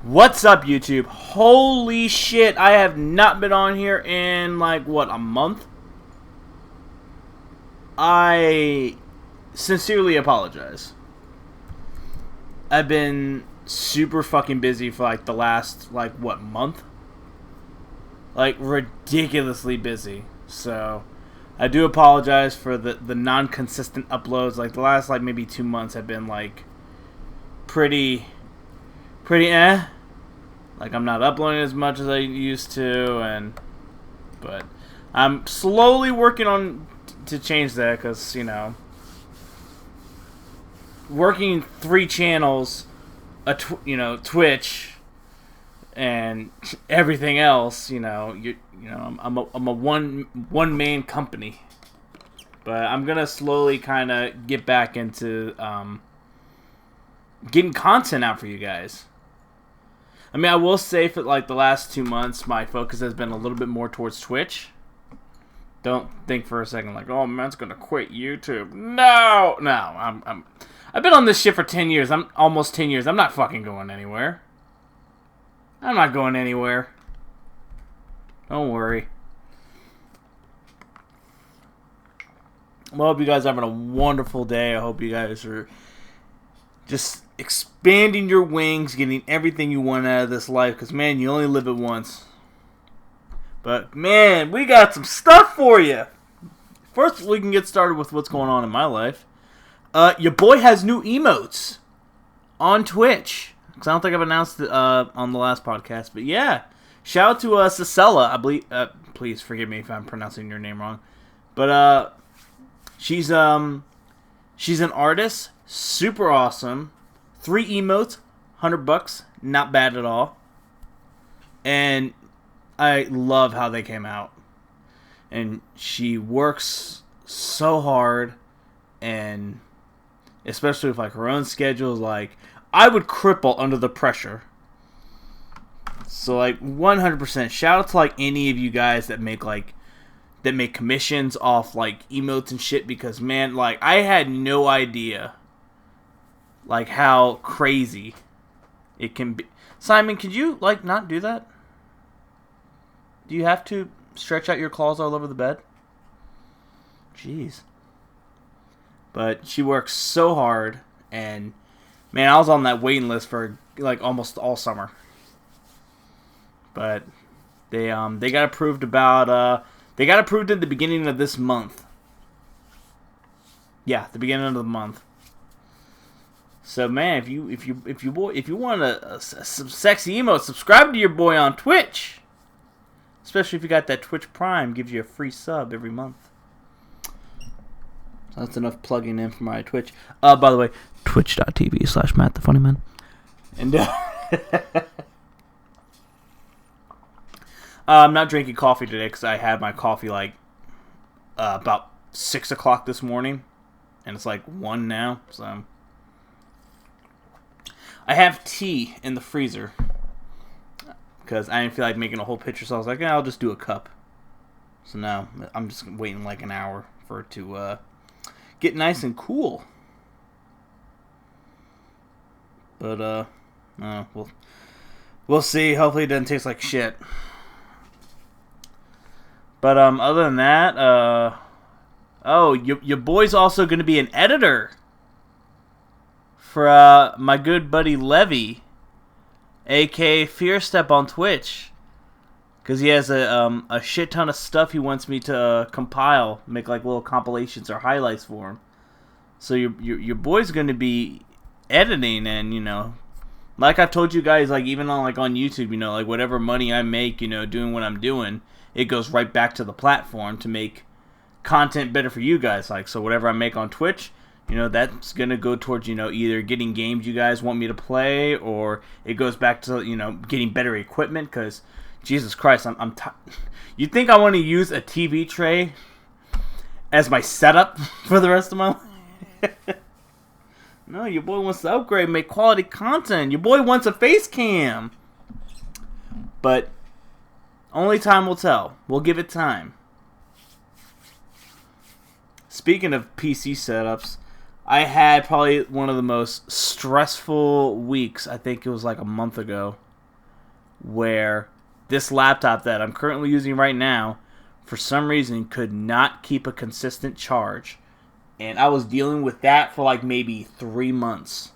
What's up, YouTube? Holy shit, I have not been on here in, like, what, a month? I sincerely apologize. I've been super fucking busy for, like, the last, like, what, month? Like, ridiculously busy. So, I do apologize for the non-consistent uploads. Like, the last, like, maybe 2 months have been, like, pretty like, I'm not uploading as much as I used to, but I'm slowly working on to change that, because, you know, working 3 channels, Twitch and everything else, I'm a one man company, but I'm gonna slowly kind of get back into getting content out for you guys. I mean, I will say for like the last 2 months, my focus has been a little bit more towards Twitch. Don't think for a second like, oh, man's gonna quit YouTube. No, I've been on this shit for 10 years. I'm almost 10 years. I'm not fucking going anywhere. I'm not going anywhere. Don't worry. Well, I hope you guys are having a wonderful day. I hope you guys are just expanding your wings, getting everything you want out of this life, because, man, you only live it once. But, man, we got some stuff for you. First, we can get started with what's going on in my life. Your boy has new emotes on Twitch, because I don't think I've announced it on the last podcast. But, yeah, shout out to Cicella. I believe, please forgive me if I'm pronouncing your name wrong. But, she's an artist, super awesome. 3 emotes, $100, not bad at all. And I love how they came out. And she works so hard, and especially with like her own schedule, like I would cripple under the pressure. So like 100% shout out to like any of you guys that make commissions off like emotes and shit, because, man, like I had no idea like how crazy it can be. Simon, could you like not do that? Do you have to stretch out your claws all over the bed? Jeez. But she works so hard, and, man, I was on that waiting list for like almost all summer. But they got approved at the beginning of this month. Yeah, the beginning of the month. So, man, if you want some sexy emotes, subscribe to your boy on Twitch. Especially if you got that Twitch Prime, gives you a free sub every month. So that's enough plugging in for my Twitch. By the way, twitch.tv/MattTheFunnyman. And I'm not drinking coffee today because I had my coffee like about 6 o'clock this morning, and it's like 1 now. So I have tea in the freezer because I didn't feel like making a whole pitcher, so I was like, I'll just do a cup. So now I'm just waiting like an hour for it to get nice and cool. But we'll see. Hopefully it doesn't taste like shit. But other than that, your boy's also going to be an editor for my good buddy Levy, aka Fearstep on Twitch, because he has a shit ton of stuff he wants me to compile, make like little compilations or highlights for him. So your boy's going to be editing, and like I've told you guys, like even on YouTube, like whatever money I make, doing what I'm doing, it goes right back to the platform to make content better for you guys. Like, so whatever I make on Twitch, that's going to go towards, either getting games you guys want me to play, or it goes back to, getting better equipment, because, Jesus Christ, I'm you think I want to use a TV tray as my setup for the rest of my life? No, your boy wants to upgrade, make quality content. Your boy wants a face cam. But only time will tell. We'll give it time. Speaking of PC setups, I had probably one of the most stressful weeks, I think it was like a month ago, where this laptop that I'm currently using right now, for some reason, could not keep a consistent charge. And I was dealing with that for like maybe 3 months,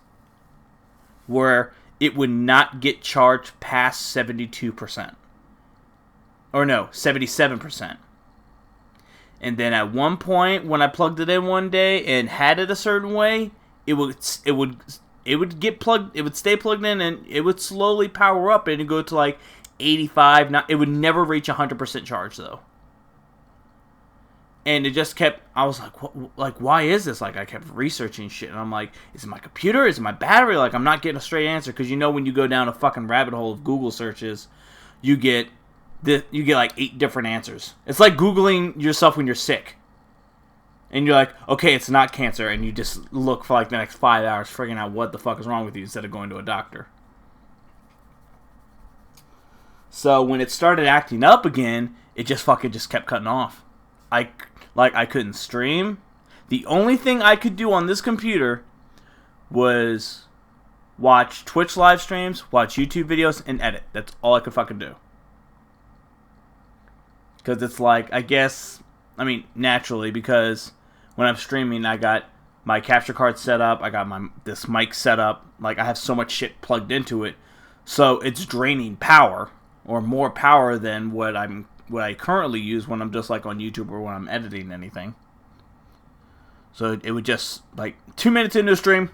where it would not get charged past 72%. Or no, 77%. And then at one point, when I plugged it in one day and had it a certain way, it would get plugged. It would stay plugged in, and it would slowly power up and go to like 85. It would never reach 100% charge though. And it just kept. I was like, what, like, why is this? Like, I kept researching shit, and I'm like, is it my computer? Is it my battery? Like, I'm not getting a straight answer, because you know when you go down a fucking rabbit hole of Google searches, you get like 8 different answers. It's like Googling yourself when you're sick. And you're like, okay, it's not cancer. And you just look for like the next 5 hours figuring out what the fuck is wrong with you instead of going to a doctor. So when it started acting up again, it just kept cutting off. I couldn't stream. The only thing I could do on this computer was watch Twitch live streams, watch YouTube videos, and edit. That's all I could fucking do. Because it's like, I guess, I mean, naturally, because when I'm streaming, I got my capture card set up, I got this mic set up, like, I have so much shit plugged into it, so it's draining power, or more power than what I currently use when I'm just, like, on YouTube or when I'm editing anything. So it would just, like, 2 minutes into a stream,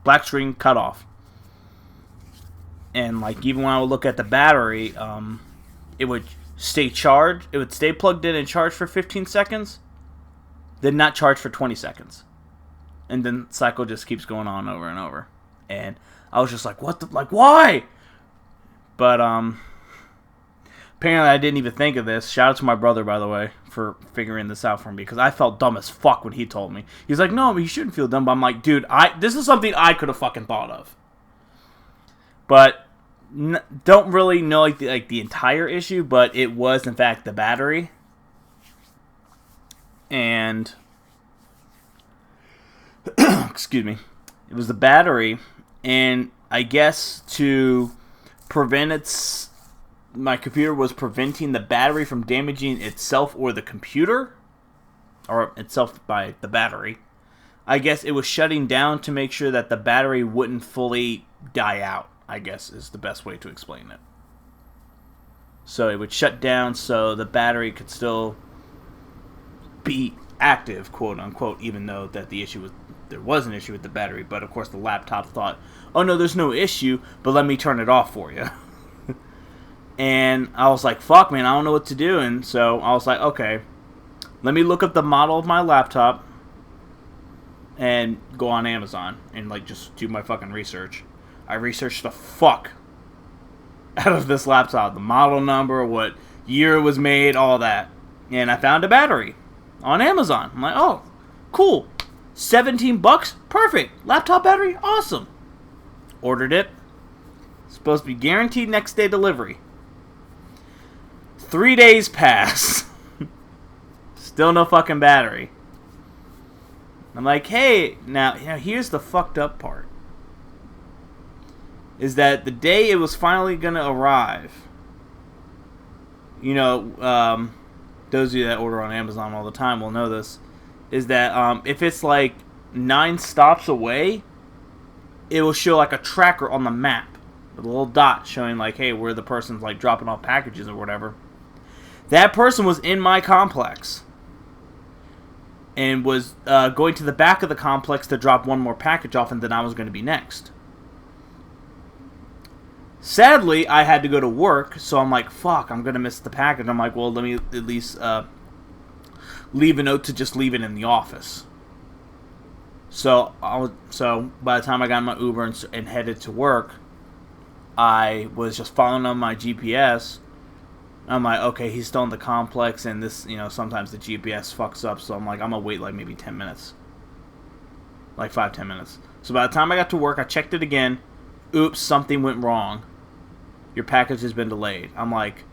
black screen, cut off. And, like, even when I would look at the battery, it would stay charged. It would stay plugged in and charged for 15 seconds, then not charge for 20 seconds. And then the cycle just keeps going on over and over. And I was just like, what the, like, why? But, apparently I didn't even think of this. Shout out to my brother, by the way, for figuring this out for me, because I felt dumb as fuck when he told me. He's like, no, you shouldn't feel dumb. But I'm like, dude, this is something I could have fucking thought of. But don't really know like the entire issue, but it was in fact the battery. And excuse me, it was the battery, and I guess to prevent my computer was preventing the battery from damaging itself or the computer, or itself by the battery. I guess it was shutting down to make sure that the battery wouldn't fully die out, I guess is the best way to explain it. So it would shut down so the battery could still be active, quote unquote, even though that there was an issue with the battery. But of course the laptop thought, oh no, there's no issue, but let me turn it off for you. And I was like, fuck man, I don't know what to do. And so I was like, okay, let me look up the model of my laptop and go on Amazon and like just do my fucking research. I researched the fuck out of this laptop. The model number, what year it was made, all that. And I found a battery on Amazon. I'm like, oh, cool. $17? Perfect. Laptop battery? Awesome. Ordered it. Supposed to be guaranteed next day delivery. 3 days pass. Still no fucking battery. I'm like, hey, now here's the fucked up part. Is that the day it was finally going to arrive, you know, those of you that order on Amazon all the time will know this, is that if it's like 9 stops away, it will show like a tracker on the map with a little dot showing like, hey, where the person's like dropping off packages or whatever. That person was in my complex and was going to the back of the complex to drop one more package off, and then I was going to be next. Sadly, I had to go to work, so I'm like, fuck, I'm going to miss the package. I'm like, well, let me at least leave a note to just leave it in the office. So by the time I got in my Uber and headed to work, I was just following on my GPS. I'm like, okay, he's still in the complex, and this, you know, sometimes the GPS fucks up, so I'm like, I'm going to wait like maybe 10 minutes. Like 5-10 minutes. So by the time I got to work, I checked it again. Oops, something went wrong. Your package has been delayed. I'm like,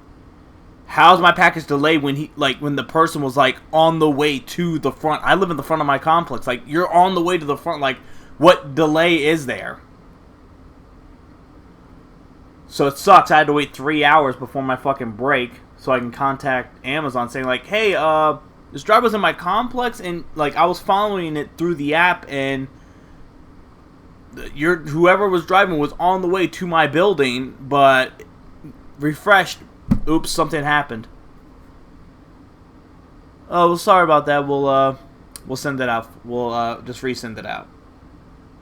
How's my package delayed when when the person was like on the way to the front? I live in the front of my complex. Like, you're on the way to the front. Like, what delay is there? So it sucks. I had to wait 3 hours before my fucking break so I can contact Amazon saying like, hey, this driver was in my complex and like I was following it through the app and whoever was driving was on the way to my building, but refreshed. Oops, something happened. Oh, well, sorry about that. We'll send it out. We'll just resend it out.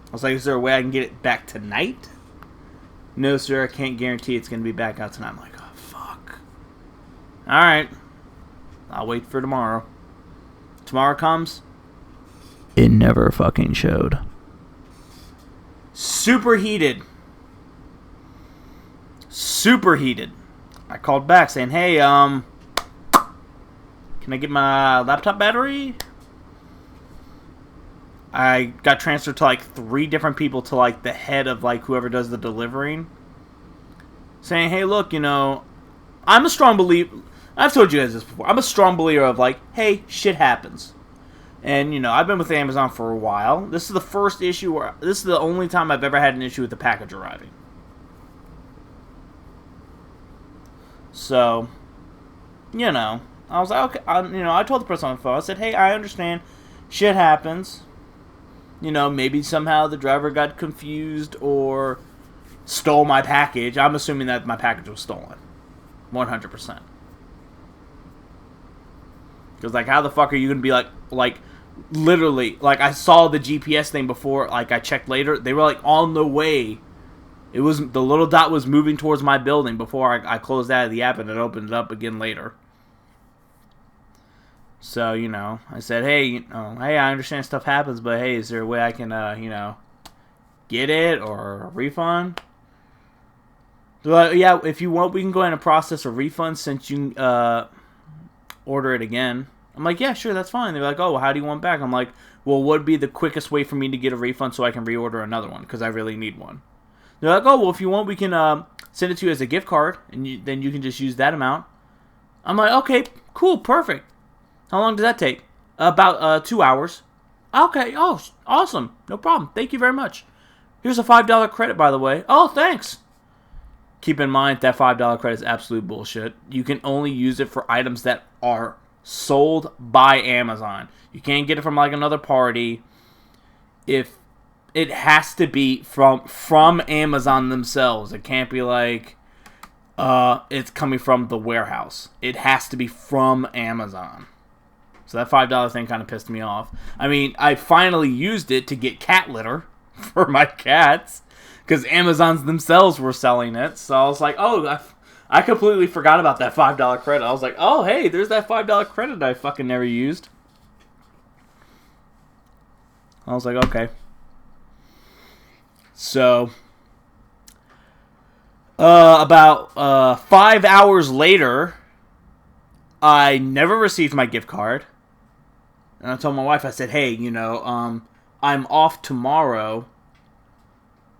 I was like, is there a way I can get it back tonight? No, sir, I can't guarantee it's going to be back out tonight. I'm like, oh, fuck. Alright. I'll wait for tomorrow. Tomorrow comes. It never fucking showed. Superheated. I called back saying, hey, can I get my laptop battery? I got transferred to like 3 different people to like the head of like whoever does the delivering. Saying, hey, look, I'm a strong believer. I've told you guys this before. I'm a strong believer of like, hey, shit happens. And, I've been with Amazon for a while. This is the first issue this is the only time I've ever had an issue with the package arriving. So, I was like, okay, I told the person on the phone, I said, hey, I understand. Shit happens. Maybe somehow the driver got confused or stole my package. I'm assuming that my package was stolen. 100%. Because, like, how the fuck are you going to be, like, literally, like, I saw the GPS thing before, like, I checked later. They were, like, on the way. It was, the little dot was moving towards my building before I closed out of the app and it opened it up again later. So, I said, hey, hey, I understand stuff happens, but hey, is there a way I can, get it or a refund? They're like, yeah, if you want, we can go ahead and process a refund since you order it again. I'm like, yeah, sure, that's fine. They're like, oh, well, how do you want it back? I'm like, well, what would be the quickest way for me to get a refund so I can reorder another one? Because I really need one. They're like, oh, well, if you want, we can send it to you as a gift card, and then you can just use that amount. I'm like, okay, cool, perfect. How long does that take? About 2 hours. Okay, oh, awesome. No problem. Thank you very much. Here's a $5 credit, by the way. Oh, thanks. Keep in mind that $5 credit is absolute bullshit. You can only use it for items that are sold by Amazon. You can't get it from like another party. If it has to be from Amazon themselves. It can't be like it's coming from the warehouse. It has to be from Amazon. So that $5 thing kind of pissed me off. I mean, I finally used it to get cat litter for my cats because Amazons themselves were selling it. So I was like, oh, I completely forgot about that $5 credit. I was like, oh, hey, there's that $5 credit I fucking never used. I was like, okay. So, about 5 hours later, I never received my gift card. And I told my wife, I said, hey, I'm off tomorrow.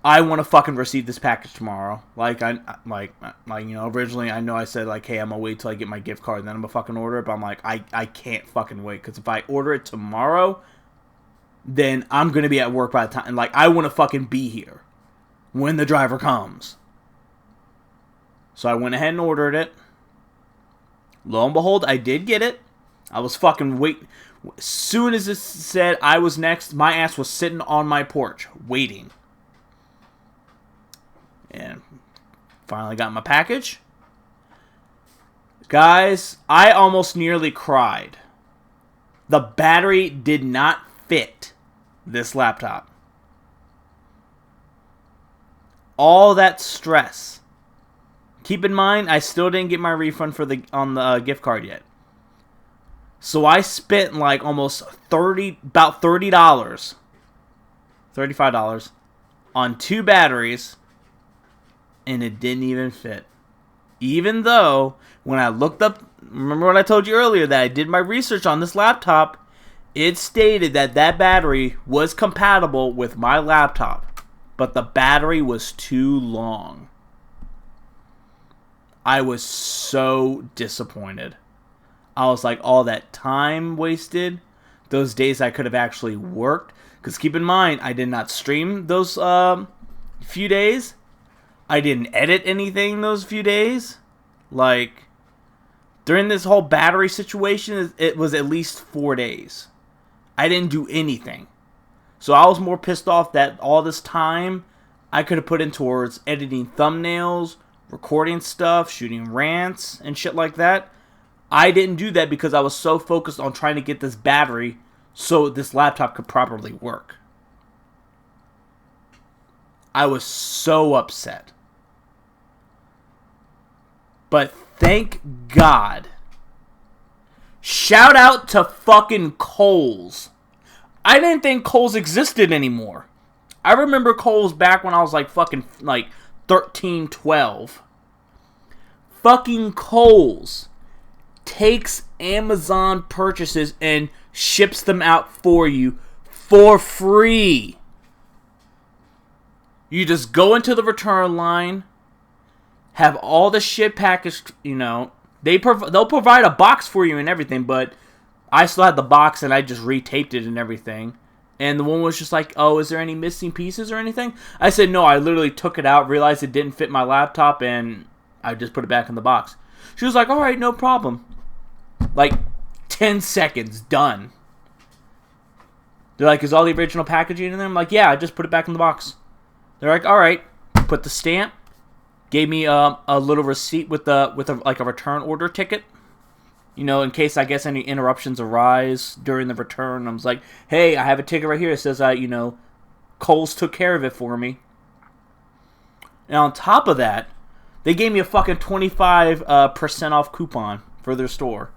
I want to fucking receive this package tomorrow. Originally I know I said, like, hey, I'm going to wait till I get my gift card and then I'm going to fucking order it. But I'm like, I can't fucking wait. Because if I order it tomorrow, then I'm going to be at work by the time. And, like, I want to fucking be here when the driver comes. So I went ahead and ordered it. Lo and behold, I did get it. I was fucking waiting. As soon as it said I was next, my ass was sitting on my porch, waiting. And finally got my package. Guys, I almost nearly cried. The battery did not fit this laptop. All that stress. Keep in mind, I still didn't get my refund on the gift card yet. So I spent like almost about $30, $35 on 2 batteries, and it didn't even fit. Even though, when I looked up, remember what I told you earlier, that I did my research on this laptop, it stated that battery was compatible with my laptop, but the battery was too long. I was so disappointed. I was like, all that time wasted, those days I could have actually worked. Because keep in mind, I did not stream those few days. I didn't edit anything those few days. Like, during this whole battery situation, it was at least 4 days. I didn't do anything. So I was more pissed off that all this time I could have put in towards editing thumbnails, recording stuff, shooting rants, and shit like that. I didn't do that because I was so focused on trying to get this battery so this laptop could properly work. I was so upset. But thank God. Shout out to fucking Kohl's. I didn't think Kohl's existed anymore. I remember Kohl's back when I was like fucking like 13, 12. Fucking Kohl's takes Amazon purchases and ships them out for you for free. You just go into the return line, have all the shit packaged, you know. They'll provide a box for you and everything, but I still had the box and I just retaped it and everything. And the woman was just like, oh, is there any missing pieces or anything? I said, no, I literally took it out, realized it didn't fit my laptop, and I just put it back in the box. She was like, all right, no problem. Like, 10 seconds, done. They're like, is all the original packaging in there? I'm like, yeah, I just put it back in the box. They're like, all right, put the stamp. Gave me a little receipt with a return order ticket. You know, in case, I guess, any interruptions arise during the return. I was like, hey, I have a ticket right here. It says, Kohl's took care of it for me. And on top of that, they gave me a fucking 25% off coupon for their store.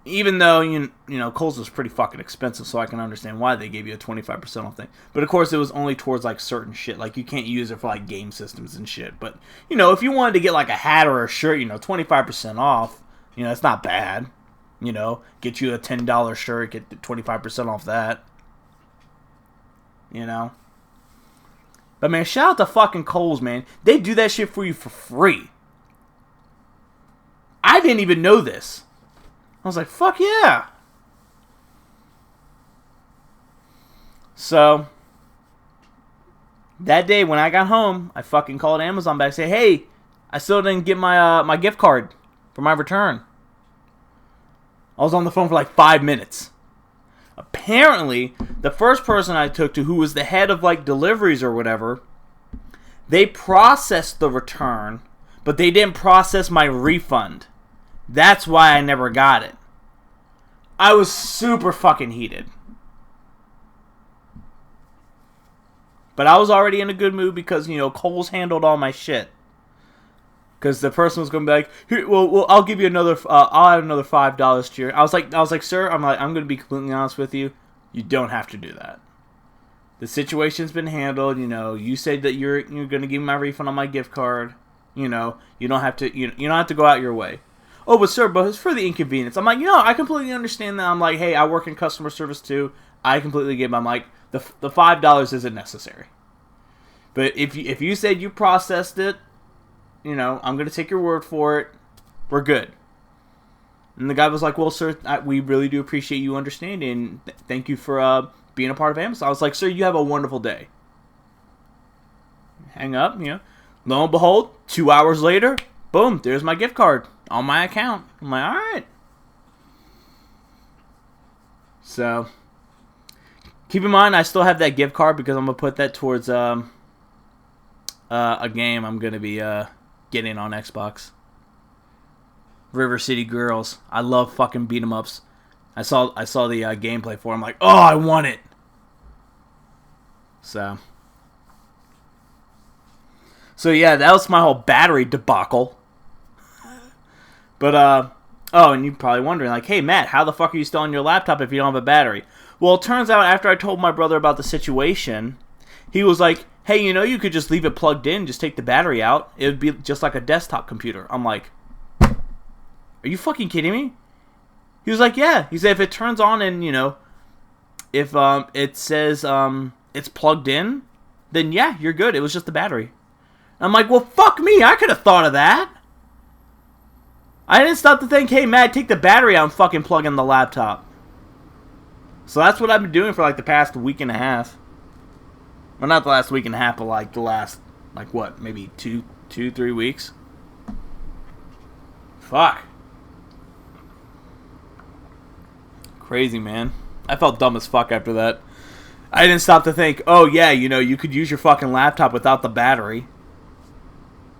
Even though, you know, Kohl's was pretty fucking expensive, so I can understand why they gave you a 25% off thing. But, of course, it was only towards, like, certain shit. Like, you can't use it for, like, game systems and shit. But, you know, if you wanted to get, like, a hat or a shirt, you know, 25% off, you know, it's not bad. You know, get you a $10 shirt, get 25% off that. You know? But, man, shout out to fucking Kohl's, man. They do that shit for you for free. I didn't even know this. I was like, fuck yeah. So, that day when I got home, I fucking called Amazon back and said, hey, I still didn't get my gift card for my return. I was on the phone for like 5 minutes. Apparently, the first person I took to, who was the head of like deliveries or whatever, they processed the return, but they didn't process my refund. That's why I never got it. I was super fucking heated. But I was already in a good mood because, you know, Kohl's handled all my shit. Because the person was going to be like, here, well, I'll give you another, I'll add another $5 to your... I was like, sir, I'm going to be completely honest with you. You don't have to do that. The situation's been handled, you know. You said that you're going to give me my refund on my gift card. You know, you don't have to, you don't have to go out your way. Oh, but sir, but it's for the inconvenience. I'm like, you know, I completely understand that. I'm like, hey, I work in customer service too. I completely get it. I'm like, the $5 isn't necessary. But if you said you processed it, you know, I'm going to take your word for it. We're good. And the guy was like, well, sir, we really do appreciate you understanding. Thank you for being a part of Amazon. I was like, sir, you have a wonderful day. Hang up, you know. Lo and behold, 2 hours later, boom, there's my gift card on my account. I'm like, all right. So, keep in mind, I still have that gift card because I'm going to put that towards a game I'm going to be getting on Xbox. River City Girls. I love fucking beat 'em ups. I saw the gameplay for it. I'm like, oh, I want it. So yeah, that was my whole battery debacle. But oh, and you're probably wondering, like, hey Matt, how the fuck are you still on your laptop if you don't have a battery? Well, it turns out after I told my brother about the situation, he was like, hey, you know, you could just leave it plugged in, just take the battery out. It would be just like a desktop computer. I'm like, are you fucking kidding me? He was like, yeah. He said if it turns on and, you know, if it says it's plugged in, then yeah, you're good. It was just the battery. I'm like, well, fuck me. I could have thought of that. I didn't stop to think, hey, Matt, take the battery out and fucking plug in the laptop. So that's what I've been doing for like the past week and a half. Well, not the last week and a half, but like the last, like what, maybe 3 weeks? Fuck. Crazy, man. I felt dumb as fuck after that. I didn't stop to think, oh yeah, you know, you could use your fucking laptop without the battery.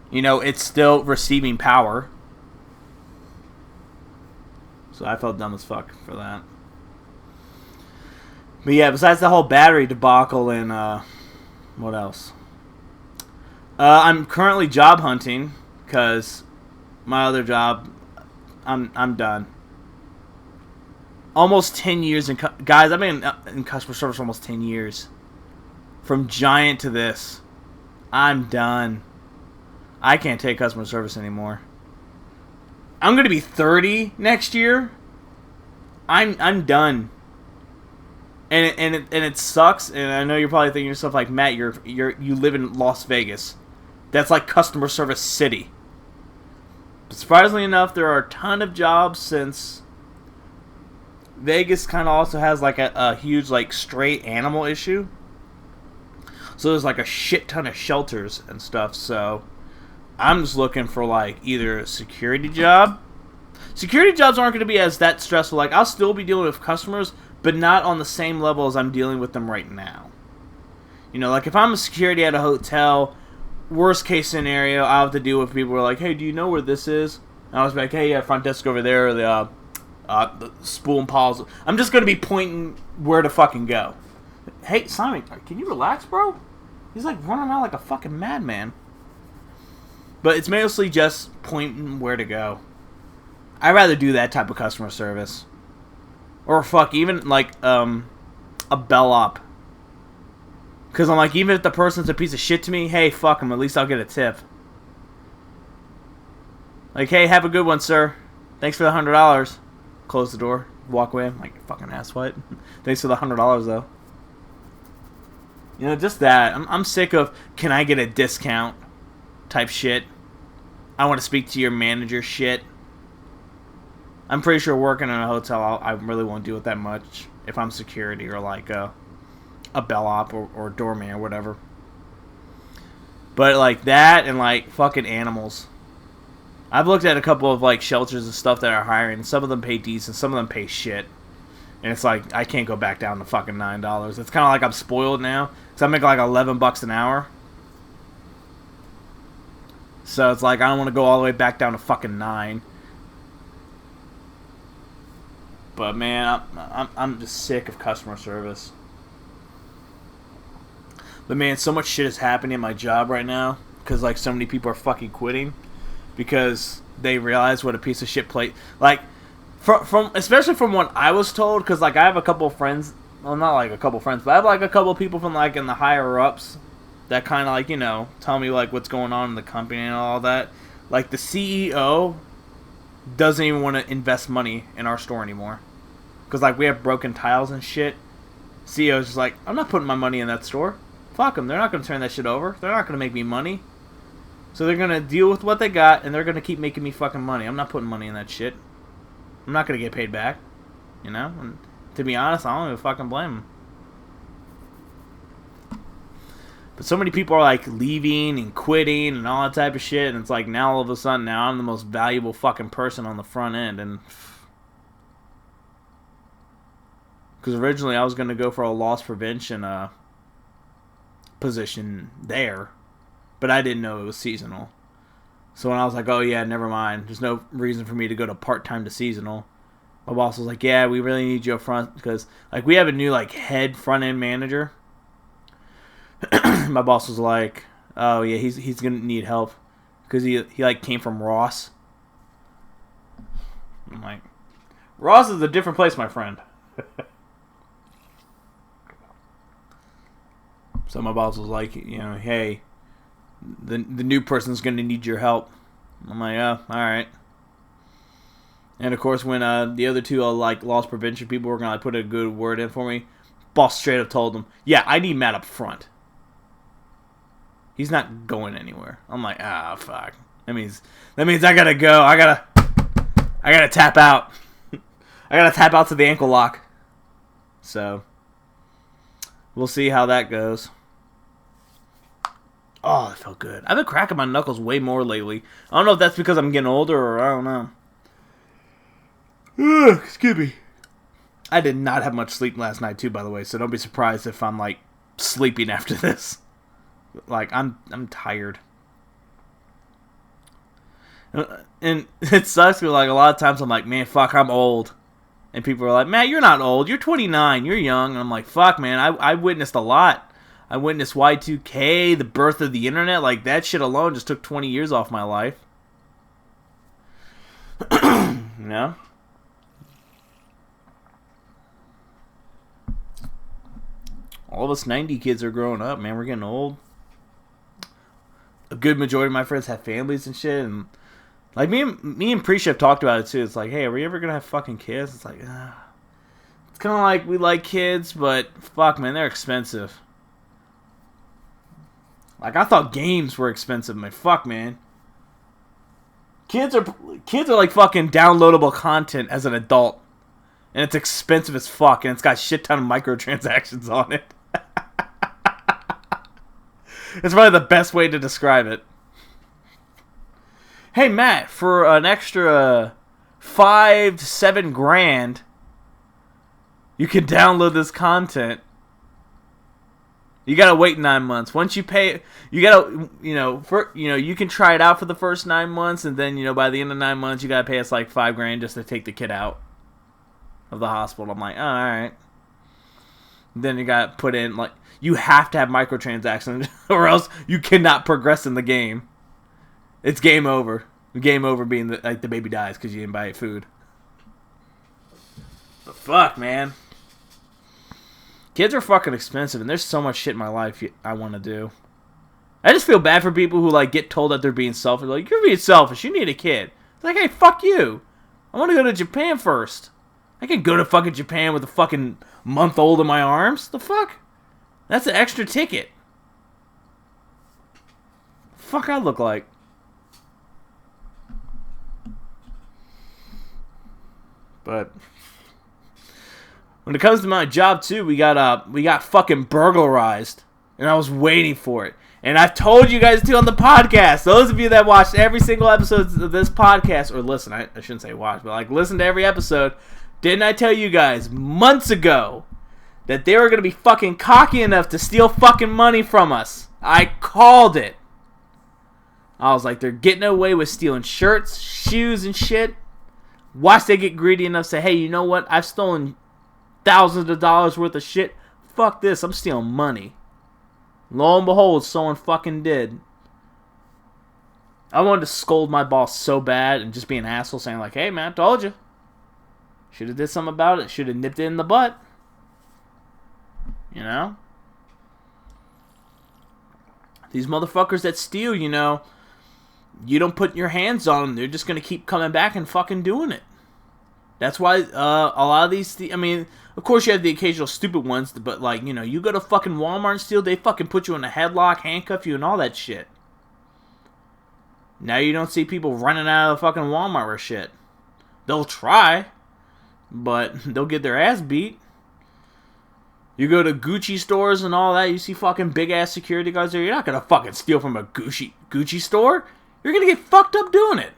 You know, it's still receiving power. So I felt dumb as fuck for that. But yeah, besides the whole battery debacle and, what else? I'm currently job hunting, because my other job, I'm done. Almost 10 years in... Guys, I've been in customer service for almost 10 years. From Giant to this. I'm done. I can't take customer service anymore. I'm going to be 30 next year. I'm done. And it sucks, and I know you're probably thinking to yourself like, Matt, you live in Las Vegas. That's like customer service city. But surprisingly enough, there are a ton of jobs since Vegas kind of also has like a huge like stray animal issue. So there's like a shit ton of shelters and stuff. So I'm just looking for like either a security job. Security jobs aren't going to be as that stressful. Like I'll still be dealing with customers, but not on the same level as I'm dealing with them right now. You know, like if I'm a security at a hotel, worst case scenario, I'll have to deal with people who are like, hey, do you know where this is? And I was like, hey, yeah, front desk over there, or the spool and pause. I'm just going to be pointing where to fucking go. Hey, Simon, can you relax, bro? He's like running around like a fucking madman. But it's mostly just pointing where to go. I'd rather do that type of customer service. Or fuck, even like a bellop. Because I'm like, even if the person's a piece of shit to me, hey, fuck him, at least I'll get a tip. Like, hey, have a good one, sir. Thanks for the $100. Close the door, walk away. I'm like, fucking asswipe. Thanks for the $100, though. You know, just that. I'm sick of, can I get a discount type shit. I want to speak to your manager shit. I'm pretty sure working in a hotel, I really won't deal with that much if I'm security or like a bellop or doorman or whatever. But like that and like fucking animals. I've looked at a couple of like shelters and stuff that are hiring. Some of them pay decent, some of them pay shit. And it's like, I can't go back down to fucking $9. It's kind of like I'm spoiled now. Because I make like $11 an hour. So it's like, I don't want to go all the way back down to fucking $9. But man, I'm just sick of customer service. But man, so much shit is happening in my job right now. Because like so many people are fucking quitting. Because they realize what a piece of shit plate... Like, from especially from what I was told, because like I have a couple of friends, well not like a couple of friends, but I have like a couple of people from like in the higher ups that kind of like, you know, tell me like what's going on in the company and all that. Like the CEO doesn't even want to invest money in our store anymore, because like we have broken tiles and shit. CEO's just like, I'm not putting my money in that store. Fuck them, they're not going to turn that shit over. They're not going to make me money. So they're going to deal with what they got, and they're going to keep making me fucking money. I'm not putting money in that shit. I'm not going to get paid back, you know? And to be honest, I don't even fucking blame them. But so many people are, like, leaving and quitting and all that type of shit, and it's like, now all of a sudden, now I'm the most valuable fucking person on the front end, and... Because originally I was going to go for a loss prevention position there, but I didn't know it was seasonal. So when I was like, oh yeah, never mind, there's no reason for me to go to part-time to seasonal, my boss was like, yeah, we really need you up front, because like we have a new like head front-end manager. My boss was like, oh yeah, he's gonna need help, because he like came from Ross. I'm like, Ross is a different place, my friend. So my boss was like, you know, hey, the new person's going to need your help. I'm like, oh, alright. And of course, when the other two like loss prevention people were going to like, put a good word in for me, boss straight up told them, yeah, I need Matt up front. He's not going anywhere. I'm like, ah, fuck. That means I gotta go. I gotta I gotta tap out. I gotta tap out to the ankle lock. So, we'll see how that goes. Oh, that felt good. I've been cracking my knuckles way more lately. I don't know if that's because I'm getting older or I don't know. Excuse me. I did not have much sleep last night too, by the way, so don't be surprised if I'm like sleeping after this. Like I'm tired. And it sucks because like a lot of times I'm like, man, fuck, I'm old. And people are like, Matt, you're not old. You're 29. You're young. And I'm like, fuck, man, I witnessed a lot. I witnessed Y2K, the birth of the internet. Like, that shit alone just took 20 years off my life. You know? All of us 90 kids are growing up, man. We're getting old. A good majority of my friends have families and shit. And, like, me and Preach have talked about it, too. It's like, hey, are we ever going to have fucking kids? It's like, it's kind of like we like kids, but fuck, man, they're expensive. Like, I thought games were expensive, man. Fuck, man. Kids are like fucking downloadable content as an adult. And it's expensive as fuck, and it's got a shit ton of microtransactions on it. It's probably the best way to describe it. Hey, Matt, for an extra $5 to $7 grand, you can download this content. You gotta wait 9 months. Once you pay, you gotta, you can try it out for the first 9 months, and then, by the end of 9 months, you gotta pay us like $5 grand just to take the kid out of the hospital. I'm like, oh, all right. Then you gotta put in, like, you have to have microtransactions, or else you cannot progress in the game. It's game over. Game over being the baby dies because you didn't buy it food. But fuck, man. Kids are fucking expensive, and there's so much shit in my life I want to do. I just feel bad for people who, like, get told that they're being selfish. Like, you're being selfish. You need a kid. It's like, hey, fuck you. I want to go to Japan first. I can go to fucking Japan with a fucking month-old in my arms. The fuck? That's an extra ticket. Fuck I look like. But when it comes to my job too, we got fucking burglarized, and I was waiting for it. And I've told you guys too on the podcast. Those of you that watched every single episode of this podcast, or listen, I shouldn't say watch, but like listen to every episode. Didn't I tell you guys months ago that they were gonna be fucking cocky enough to steal fucking money from us? I called it. I was like, they're getting away with stealing shirts, shoes, and shit. Watch they get greedy enough to say, hey, you know what? I've stolen thousands of dollars worth of shit. Fuck this. I'm stealing money. Lo and behold, someone fucking did. I wanted to scold my boss so bad and just be an asshole saying like, hey, man, I told you. Should have did something about it. Should have nipped it in the butt. You know? These motherfuckers that steal, you don't put your hands on them. They're just going to keep coming back and fucking doing it. That's why a lot of these... of course you have the occasional stupid ones, but like, you go to fucking Walmart and steal, they fucking put you in a headlock, handcuff you, and all that shit. Now you don't see people running out of the fucking Walmart or shit. They'll try, but they'll get their ass beat. You go to Gucci stores and all that, you see fucking big-ass security guards there. You're not going to fucking steal from a Gucci store. You're going to get fucked up doing it.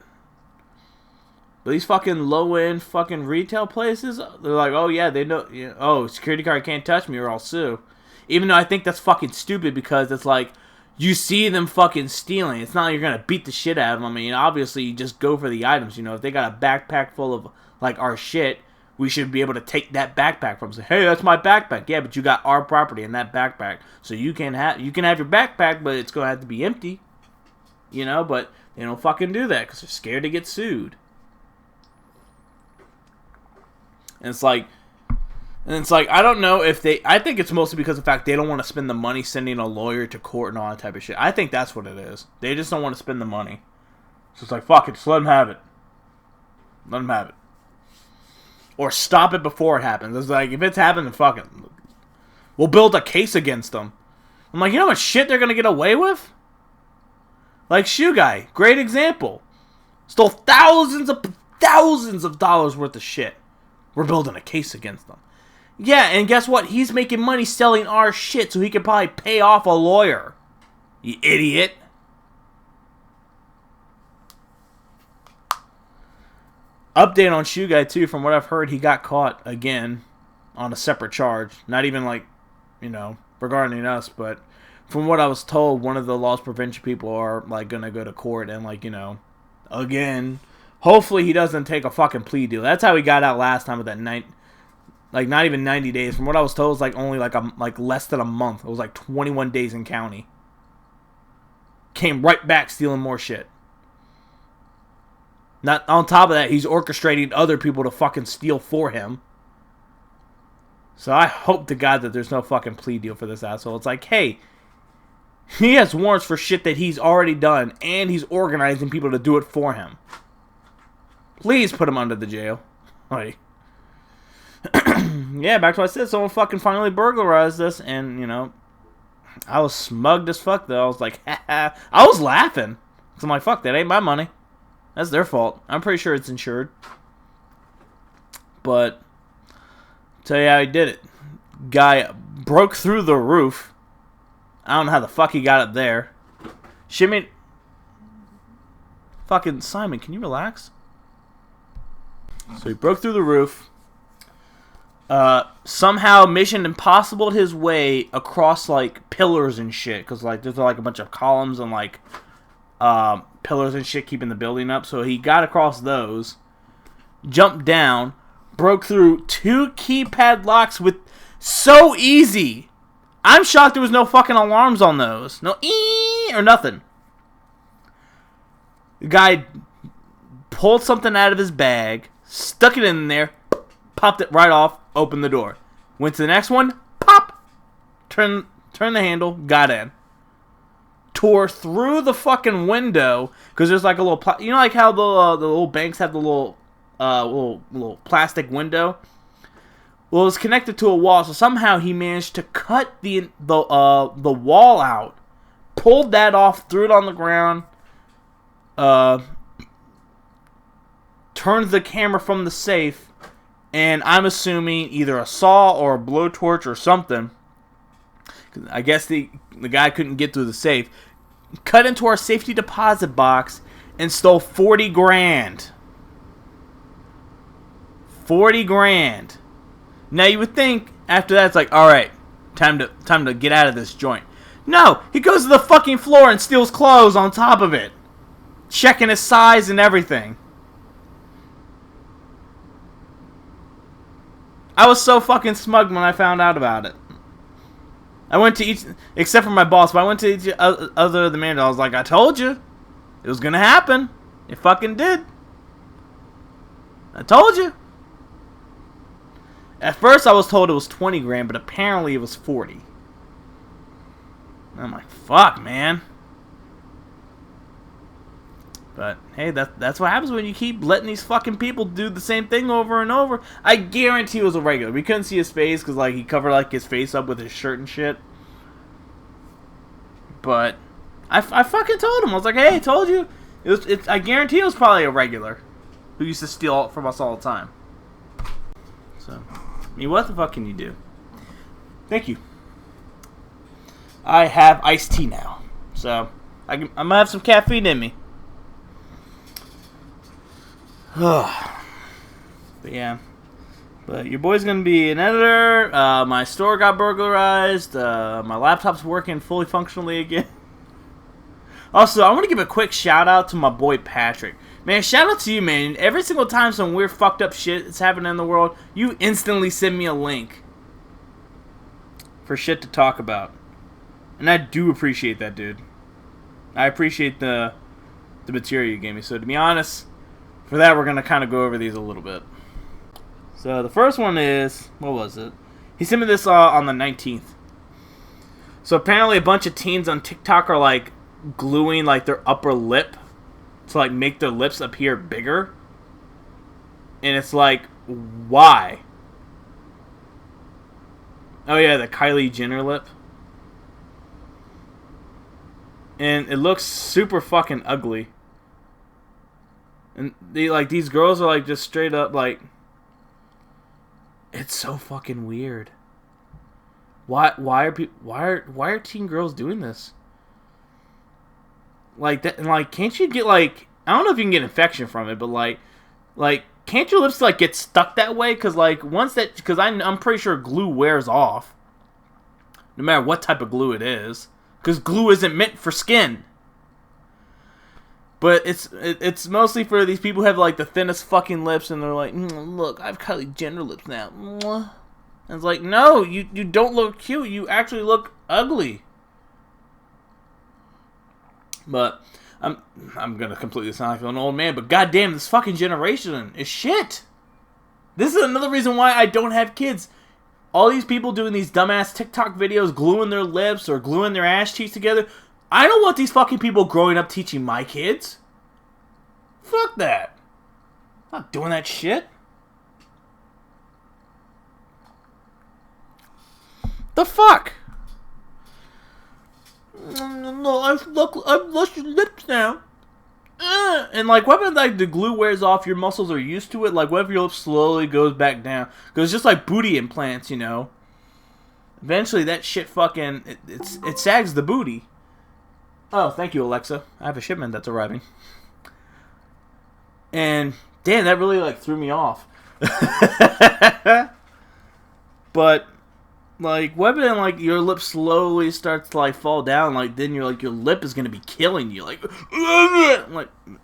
But these fucking low-end fucking retail places, they're like, oh, yeah, they know, oh, security guard can't touch me or I'll sue. Even though I think that's fucking stupid because it's like, you see them fucking stealing. It's not like you're going to beat the shit out of them. I mean, obviously, you just go for the items. If they got a backpack full of, like, our shit, we should be able to take that backpack from them. Say, hey, that's my backpack. Yeah, but you got our property in that backpack. So you can have your backpack, but it's going to have to be empty. But they don't fucking do that because they're scared to get sued. And it's like, I don't know if I think it's mostly because of the fact they don't want to spend the money sending a lawyer to court and all that type of shit. I think that's what it is. They just don't want to spend the money. So it's like, fuck it, just let them have it. Let them have it. Or stop it before it happens. It's like, if it's happened, then fuck it. We'll build a case against them. I'm like, you know what shit they're going to get away with? Like Shoe Guy. Great example. Stole thousands thousands of dollars worth of shit. We're building a case against them. Yeah, and guess what? He's making money selling our shit, so he could probably pay off a lawyer. You idiot. Update on Shoe Guy, too. From what I've heard, he got caught again on a separate charge. Not even, like, you know, regarding us, but from what I was told, one of the loss prevention people are, like, going to go to court and, like, you know, again, hopefully he doesn't take a fucking plea deal. That's how he got out last time with that night. Like, not even 90 days. From what I was told, it was, like, only, like less than a month. It was, like, 21 days in county. Came right back stealing more shit. Not on top of that, he's orchestrating other people to fucking steal for him. So I hope to God that there's no fucking plea deal for this asshole. It's like, hey, he has warrants for shit that he's already done, and he's organizing people to do it for him. Please put him under the jail. Like, yeah, back to what I said. Someone fucking finally burglarized this, and, you know, I was smugged as fuck, though. I was like, ha. I was laughing. Because I'm like, fuck, that ain't my money. That's their fault. I'm pretty sure it's insured. But, tell you how he did it. Guy broke through the roof. I don't know how the fuck he got up there. Shimmy. Fucking Simon, can you relax? So he broke through the roof. Somehow Mission Impossibled his way across, like, pillars and shit. Because, like, there's, like, a bunch of columns and, like, pillars and shit keeping the building up. So he got across those. Jumped down. Broke through 2 keypad locks with so easy. I'm shocked there was no fucking alarms on those. No or nothing. The guy pulled something out of his bag, stuck it in there, popped it right off, opened the door. Went to the next one, pop! Turned the handle, got in. Tore through the fucking window, because there's like a little, you know, like how the little banks have the little plastic window? Well, it was connected to a wall, so somehow he managed to cut the wall out, pulled that off, threw it on the ground, turned the camera from the safe, and I'm assuming either a saw or a blowtorch or something. I guess the guy couldn't get through the safe. Cut into our safety deposit box and stole 40 grand. 40 grand. Now you would think after that it's like, all right, time to get out of this joint. No, he goes to the fucking floor and steals clothes on top of it, checking his size and everything. I was so fucking smug when I found out about it. I went to each, except for my boss, but I went to each other of the manager. I was like, I told you, it was gonna happen. It fucking did. I told you. At first I was told it was 20 grand, but apparently it was 40. I'm like, fuck, man. But, hey, that's what happens when you keep letting these fucking people do the same thing over and over. I guarantee it was a regular. We couldn't see his face because, like, he covered, like, his face up with his shirt and shit. But I fucking told him. I was like, hey, I told you. I guarantee it was probably a regular who used to steal from us all the time. So, I mean, what the fuck can you do? Thank you. I have iced tea now. So, I'm going to have some caffeine in me. But yeah. But your boy's going to be an editor. My store got burglarized. My laptop's working fully functionally again. Also, I want to give a quick shout out to my boy Patrick. Man, shout out to you, man. Every single time some weird fucked up shit is happening in the world, you instantly send me a link for shit to talk about. And I do appreciate that, dude. I appreciate the material you gave me. So to be honest, for that we're going to kind of go over these a little bit. So the first one is, what was it? He sent me this on the 19th. So apparently a bunch of teens on TikTok are like gluing like their upper lip to like make their lips appear bigger. And it's like, why? Oh yeah, the Kylie Jenner lip. And it looks super fucking ugly. And they like these girls are like just straight up like, it's so fucking weird. Why are teen girls doing this? Like that, and like, can't you get like, I don't know if you can get infection from it, but like can't your lips like get stuck that way? Because like because I'm pretty sure glue wears off, no matter what type of glue it is, because glue isn't meant for skin. But it's mostly for these people who have like the thinnest fucking lips, and they're like, look, I have Kylie Jenner lips now. And it's like, no, you don't look cute. You actually look ugly. But I'm gonna completely sound like an old man, but goddamn, this fucking generation is shit. This is another reason why I don't have kids. All these people doing these dumbass TikTok videos, gluing their lips or gluing their ass cheeks together. I don't want these fucking people growing up teaching my kids. Fuck that. I'm not doing that shit. The fuck? No, I've lost your lips now. And like, what if like the glue wears off, your muscles are used to it? Like, what if your lip slowly goes back down? Because it's just like booty implants, you know. Eventually, that shit fucking it sags the booty. Oh, thank you, Alexa. I have a shipment that's arriving. And damn, that really like threw me off. But like, what if like your lip slowly starts to like fall down? Like, then you're like, your lip is gonna be killing you. Like,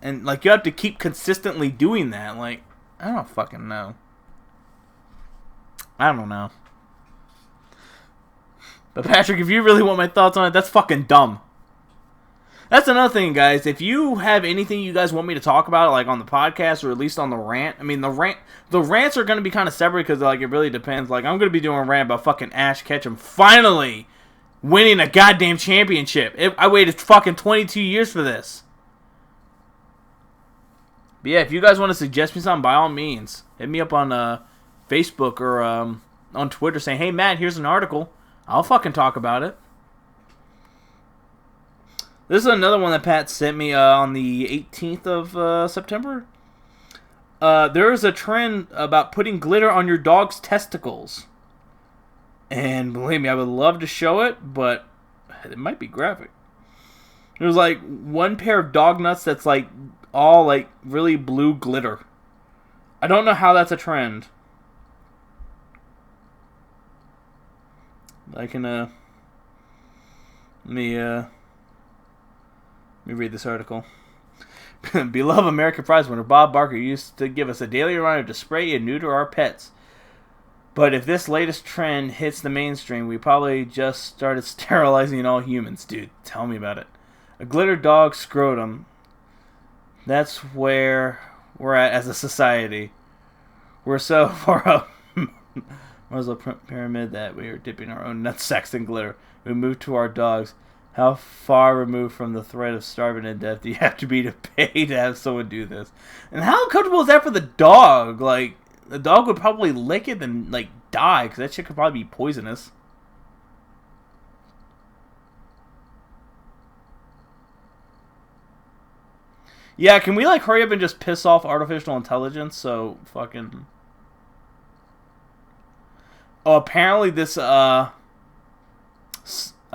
and like you have to keep consistently doing that. Like, I don't fucking know. I don't know. But Patrick, if you really want my thoughts on it, that's fucking dumb. That's another thing, guys. If you have anything you guys want me to talk about, like on the podcast or at least on the rant, I mean, the rants are going to be kind of separate because like it really depends. Like, I'm going to be doing a rant about fucking Ash Ketchum finally winning a goddamn championship. I waited fucking 22 years for this. But yeah, if you guys want to suggest me something, by all means, hit me up on Facebook or on Twitter saying, hey, Matt, here's an article. I'll fucking talk about it. This is another one that Pat sent me on the 18th of September. There is a trend about putting glitter on your dog's testicles. And believe me, I would love to show it, but it might be graphic. There's like one pair of dog nuts that's like all like really blue glitter. I don't know how that's a trend. I can let me read this article. Beloved American Prize winner Bob Barker used to give us a daily reminder to spray and neuter our pets. But if this latest trend hits the mainstream, we probably just started sterilizing all humans. Dude, tell me about it. A glitter dog scrotum. That's where we're at as a society. We're so far up Maslow pyramid that we are dipping our own nutsacks in glitter. We move to our dogs. How far removed from the threat of starving to death do you have to be to pay to have someone do this? And how uncomfortable is that for the dog? Like, the dog would probably lick it and, like, die, because that shit could probably be poisonous. Yeah, can we, like, hurry up and just piss off artificial intelligence? So, fucking... Oh, apparently this, I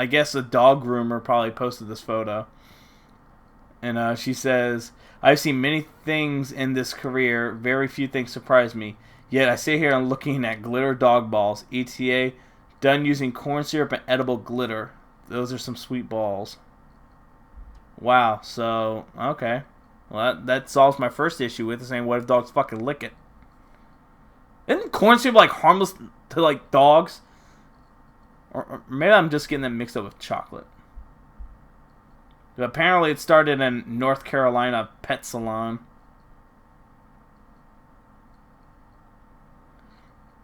guess a dog groomer probably posted this photo. And she says, I've seen many things in this career. Very few things surprise me. Yet I sit here and looking at glitter dog balls. ETA, done using corn syrup and edible glitter. Those are some sweet balls. Wow, so, okay. Well, that solves my first issue with it, saying, what if dogs fucking lick it? Isn't corn syrup, like, harmless to, like, dogs? Or maybe I'm just getting them mixed up with chocolate. But apparently it started in North Carolina pet salon.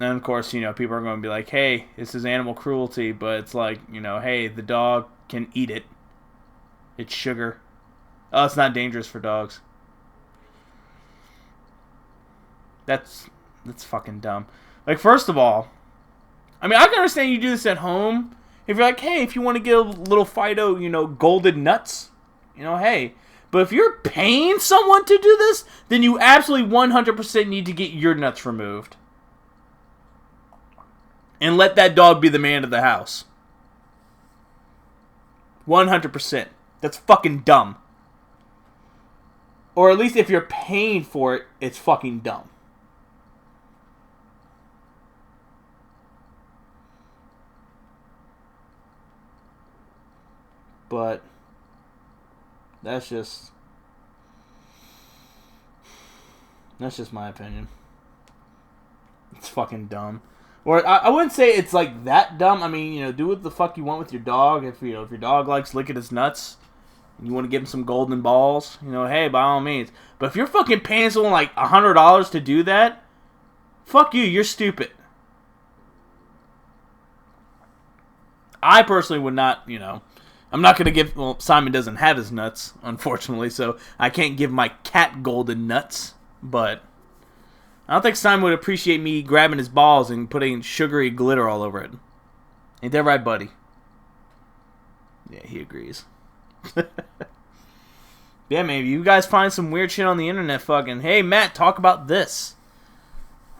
And of course, you know, people are going to be like, hey, this is animal cruelty. But it's like, you know, hey, the dog can eat it. It's sugar. Oh, it's not dangerous for dogs. That's fucking dumb. Like, first of all, I mean, I can understand you do this at home. If you're like, hey, if you want to give a little Fido, you know, golden nuts, you know, hey. But if you're paying someone to do this, then you absolutely 100% need to get your nuts removed. And let that dog be the man of the house. 100%. That's fucking dumb. Or at least if you're paying for it, it's fucking dumb. But that's just my opinion. It's fucking dumb. Or I wouldn't say it's like that dumb. I mean, you know, do what the fuck you want with your dog. If your dog likes licking his nuts, and you want to give him some golden balls, you know, hey, by all means. But if you're fucking paying someone like $100 to do that, fuck you. You're stupid. I personally would not, you know. I'm not going to give... Well, Simon doesn't have his nuts, unfortunately, so I can't give my cat golden nuts. But I don't think Simon would appreciate me grabbing his balls and putting sugary glitter all over it. Ain't that right, buddy? Yeah, he agrees. Yeah, maybe you guys find some weird shit on the internet, fucking... Hey, Matt, talk about this.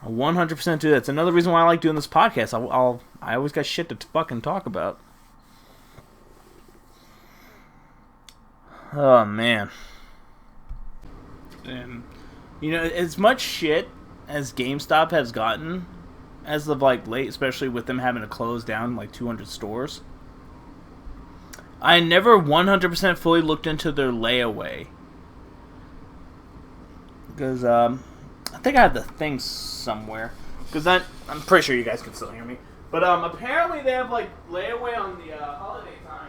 I'll 100% do that. It's another reason why I like doing this podcast. I always got shit to fucking talk about. Oh, man. And, you know, as much shit as GameStop has gotten, as of, like, late, especially with them having to close down, like, 200 stores, I never 100% fully looked into their layaway. Because, I think I have the thing somewhere. Because I'm pretty sure you guys can still hear me. But, apparently they have, like, layaway on the, holiday times.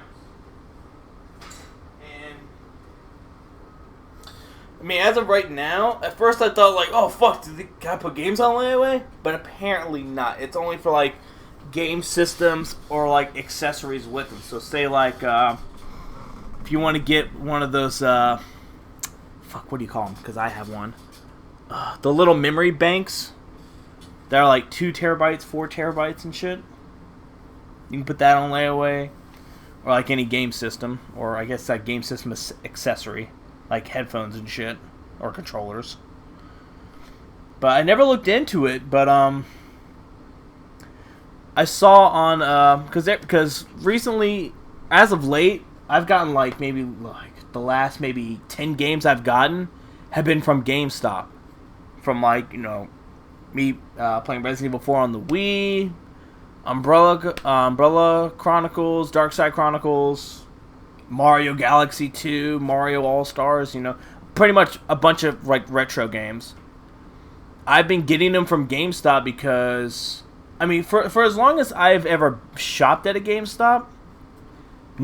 I mean, as of right now, at first I thought, like, oh, fuck, can I put games on layaway? But apparently not. It's only for, like, game systems or, like, accessories with them. So, say, like, if you want to get one of those, fuck, what do you call them? Because I have one. The little memory banks. They're, like, 2 terabytes, 4 terabytes and shit. You can put that on layaway. Or, like, any game system. Or, I guess, that game system accessory. Like headphones and shit, or controllers. But I never looked into it. But I saw on because recently, as of late, I've gotten like maybe like the last maybe 10 games I've gotten have been from GameStop. From like, you know, me playing Resident Evil 4 on the Wii, Umbrella Chronicles, Darkside Chronicles, Mario Galaxy 2, Mario All-Stars, you know, pretty much a bunch of, like, retro games. I've been getting them from GameStop because, I mean, for as long as I've ever shopped at a GameStop,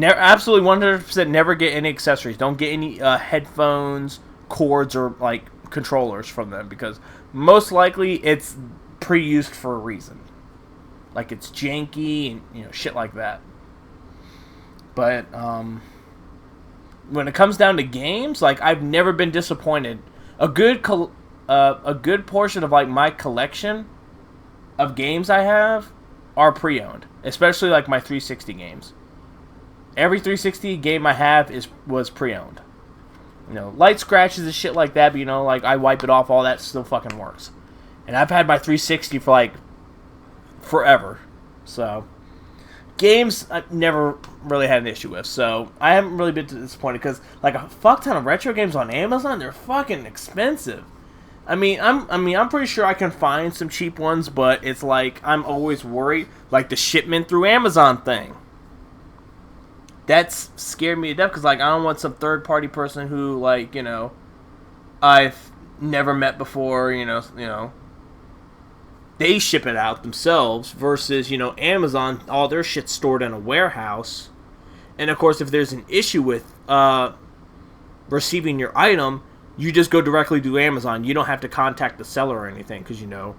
absolutely 100% never get any accessories. Don't get any headphones, cords, or, like, controllers from them because most likely it's pre-used for a reason. Like, it's janky and, you know, shit like that. But, when it comes down to games, like, I've never been disappointed. A good portion of, like, my collection of games I have are pre-owned. Especially, like, my 360 games. Every 360 game I have was pre-owned. You know, light scratches and shit like that, but, you know, like, I wipe it off, all that still fucking works. And I've had my 360 for, like, forever. So, games I've never really had an issue with, so I haven't really been disappointed because, like, a fuck ton of retro games on Amazon, they're fucking expensive. I mean, I'm pretty sure I can find some cheap ones, but it's like I'm always worried, like the shipment through Amazon thing. That's scared me to death because, like, I don't want some third-party person who, like, you know, I've never met before, you know. They ship it out themselves versus, you know, Amazon, all their shit's stored in a warehouse. And, of course, if there's an issue with receiving your item, you just go directly to Amazon. You don't have to contact the seller or anything because, you know,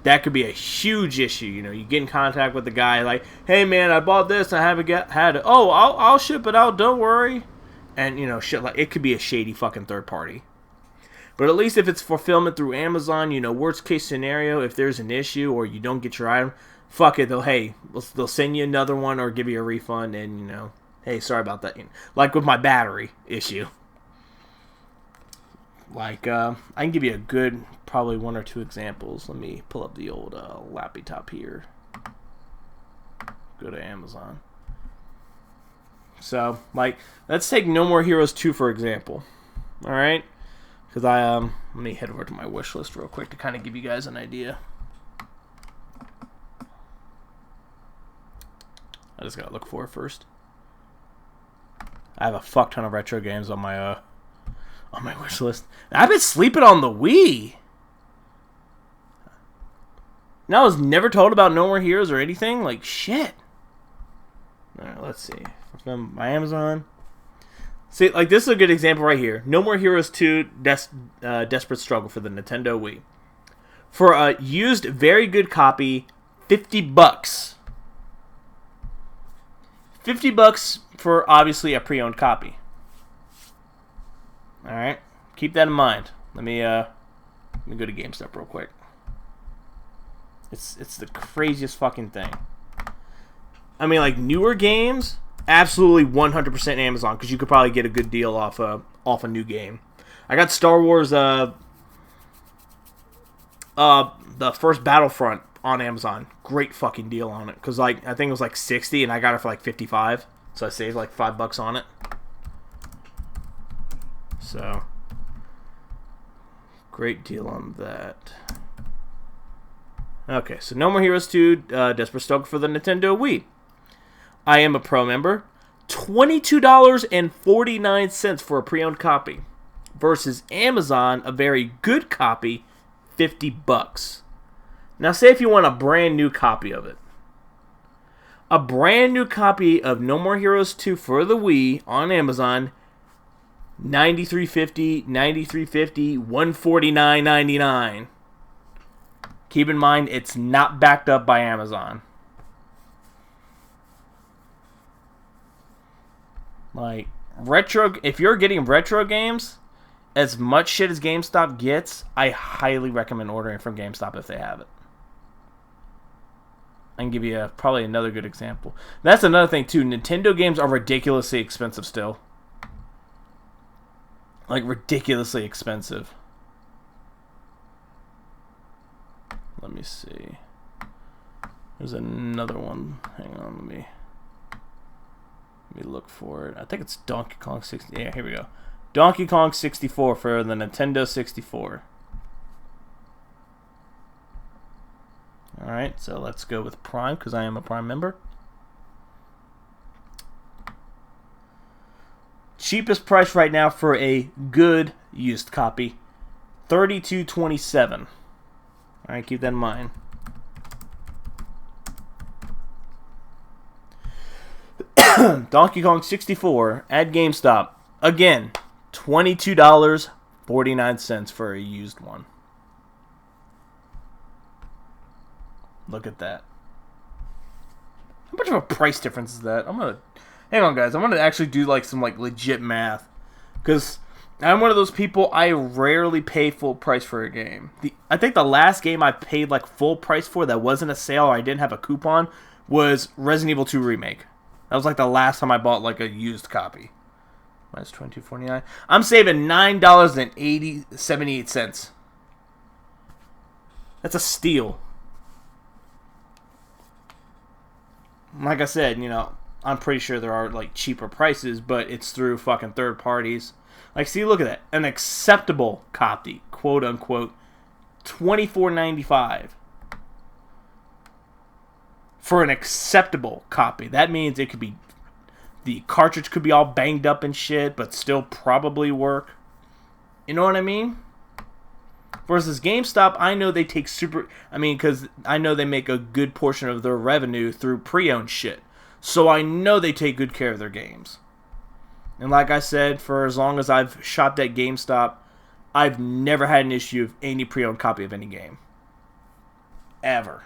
that could be a huge issue. You know, you get in contact with the guy like, hey, man, I bought this. I haven't had it. Oh, I'll ship it out. Don't worry. And, you know, shit like it could be a shady fucking third party. But at least if it's fulfillment through Amazon, you know, worst case scenario, if there's an issue or you don't get your item, fuck it. They'll send you another one or give you a refund and, you know, hey, sorry about that. Like with my battery issue. Like, I can give you a good, probably one or two examples. Let me pull up the old Lappy Top here. Go to Amazon. So, like, let's take No More Heroes 2, for example. Alright? Because let me head over to my wish list real quick to kind of give you guys an idea. I just gotta look for it first. I have a fuck ton of retro games on my wish list. I've been sleeping on the Wii. Now I was never told about No More Heroes or anything. Like, shit. Alright, let's see. From my Amazon. See, like, this is a good example right here. No More Heroes 2 Desperate Struggle for the Nintendo Wii. For a used, very good copy, $50. $50 for, obviously, a pre-owned copy. Alright, keep that in mind. Let me go to GameStop real quick. It's the craziest fucking thing. I mean, like, newer games, absolutely 100% Amazon, because you could probably get a good deal off a new game. I got Star Wars, the first Battlefront on Amazon. Great fucking deal on it, because, like, I think it was like 60, and I got it for like 55, so I saved like $5 on it. So, great deal on that. Okay, so No More Heroes 2, Desperate Struggle for the Nintendo Wii. I am a pro member. $22.49 for a pre-owned copy. Versus Amazon, a very good copy, $50. Now, say if you want a brand new copy of it. A brand new copy of No More Heroes 2 for the Wii on Amazon, $93.50, $93.50, $149.99. Keep in mind, it's not backed up by Amazon. Like, retro, if you're getting retro games, as much shit as GameStop gets, I highly recommend ordering from GameStop if they have it. I can give you probably another good example. That's another thing, too. Nintendo games are ridiculously expensive still. Like, ridiculously expensive. Let me see. There's another one. Hang on, let me look for it. I think it's Donkey Kong 60. Yeah, here we go. Donkey Kong 64 for the Nintendo 64. Alright, so let's go with Prime, because I am a Prime member. Cheapest price right now for a good used copy, $32.27. Alright, keep that in mind. Donkey Kong 64 at GameStop. Again, $22.49 for a used one. Look at that. How much of a price difference is that? Hang on, guys. I'm gonna actually do like some like legit math, because I'm one of those people, I rarely pay full price for a game. I think the last game I paid like full price for that wasn't a sale or I didn't have a coupon was Resident Evil 2 Remake. That was like the last time I bought like a used copy. Minus $22.49. I'm saving $9.78. That's a steal. Like I said, you know, I'm pretty sure there are like cheaper prices, but it's through fucking third parties. Like, see, look at that. An acceptable copy, quote unquote, $24.95. For an acceptable copy. That means it could be, the cartridge could be all banged up and shit, but still probably work. You know what I mean? Versus GameStop, I know they take because I know they make a good portion of their revenue through pre-owned shit. So I know they take good care of their games. And like I said, for as long as I've shopped at GameStop, I've never had an issue of any pre-owned copy of any game. Ever.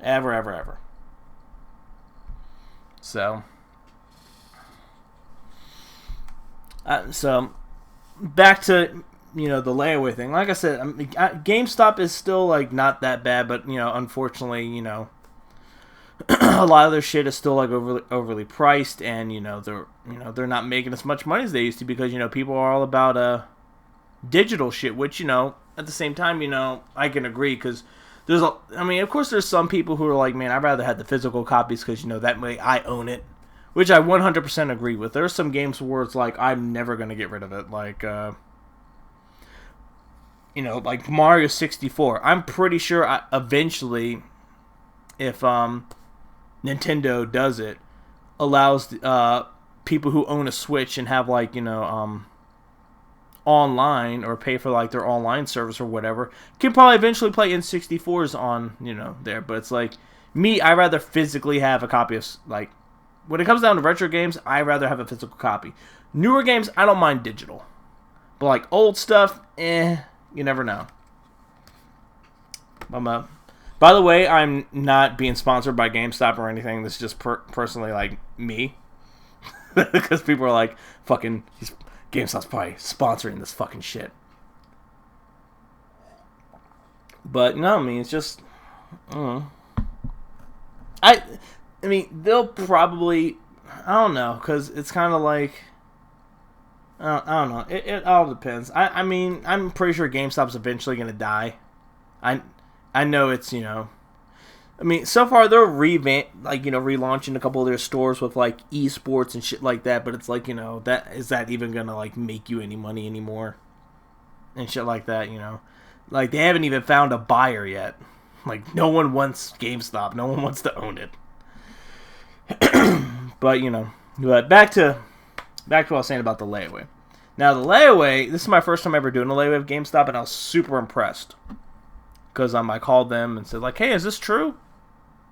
Ever, ever, ever. So back to, you know, the layaway thing. Like I said, GameStop is still like not that bad, but you know, unfortunately, you know, a lot of their shit is still like overly priced, and you know they're not making as much money as they used to, because you know people are all about digital shit, which, you know, at the same time, you know, I can agree, because of course there's some people who are like, man, I'd rather have the physical copies because, you know, that way I own it, which I 100% agree with. There's some games where it's like, I'm never going to get rid of it, like, you know, like Mario 64. I'm pretty sure eventually, if Nintendo does it, allows people who own a Switch and have, like, you know, online, or pay for like their online service or whatever, can probably eventually play N64s on, you know, there. But it's like, me, I'd rather physically have a copy of, like, when it comes down to retro games, I'd rather have a physical copy. Newer games, I don't mind digital. But like old stuff, you never know. By the way, I'm not being sponsored by GameStop or anything. This is just personally, like, me. Because people are like, fucking, GameStop's probably sponsoring this fucking shit. But no, I mean, it's just, I mean, they'll probably, I don't know, because it's kind of like, I don't know. It all depends. I mean, I'm pretty sure GameStop's eventually going to die. I know it's, you know, I mean, so far they're relaunching a couple of their stores with, like, esports and shit like that, but it's like, you know, is that even going to, like, make you any money anymore? And shit like that, you know. Like, they haven't even found a buyer yet. Like, no one wants GameStop. No one wants to own it. But, you know, back to what I was saying about the layaway. Now, the layaway, this is my first time ever doing a layaway of GameStop, and I was super impressed. Because I called them and said, like, hey, is this true?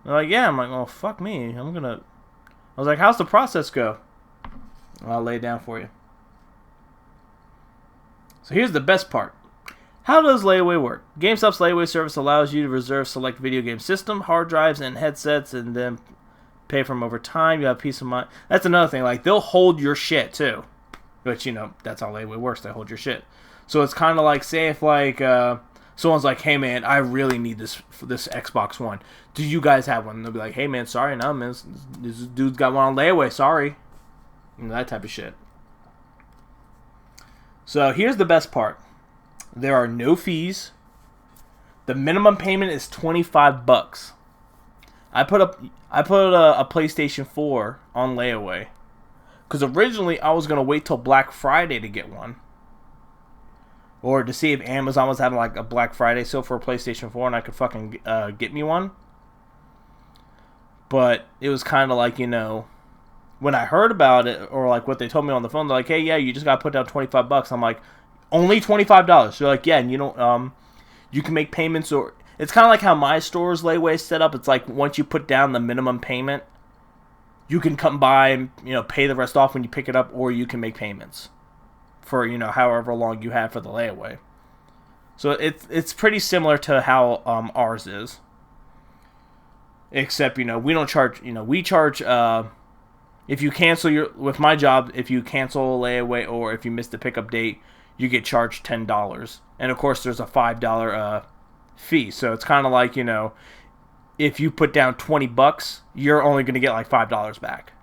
They're like, yeah. I'm like, oh, fuck me. I was like, how's the process go? I'll lay it down for you. So here's the best part. How does layaway work? GameStop's layaway service allows you to reserve select video game system, hard drives, and headsets, and then pay for them over time. You have peace of mind. That's another thing. Like, they'll hold your shit, too. Which, you know, that's how layaway works. They hold your shit. So it's kind of like, say if, like, someone's like, hey, man, I really need this Xbox One. Do you guys have one? And they'll be like, hey, man, sorry, no, man, this dude's got one on layaway, sorry. You know, that type of shit. So here's the best part. There are no fees. The minimum payment is $25. I put a PlayStation 4 on layaway. Because originally I was going to wait till Black Friday to get one. Or to see if Amazon was having, like, a Black Friday sale for a PlayStation 4 and I could fucking get me one. But it was kind of like, you know, when I heard about it, or like what they told me on the phone, they're like, hey, yeah, you just got to put down $25. I'm like, only $25. They're like, yeah, and you don't, you can make payments, or it's kind of like how my store's layaway is set up. It's like, once you put down the minimum payment, you can come by and, you know, pay the rest off when you pick it up, or you can make payments for, you know, however long you have for the layaway. So it's pretty similar to how ours is. Except, you know, we don't charge, you know, we charge, if you cancel with my job, if you cancel a layaway or if you miss the pickup date, you get charged $10. And of course there's a $5 fee. So it's kind of like, you know, if you put down $20, you're only going to get like $5 back.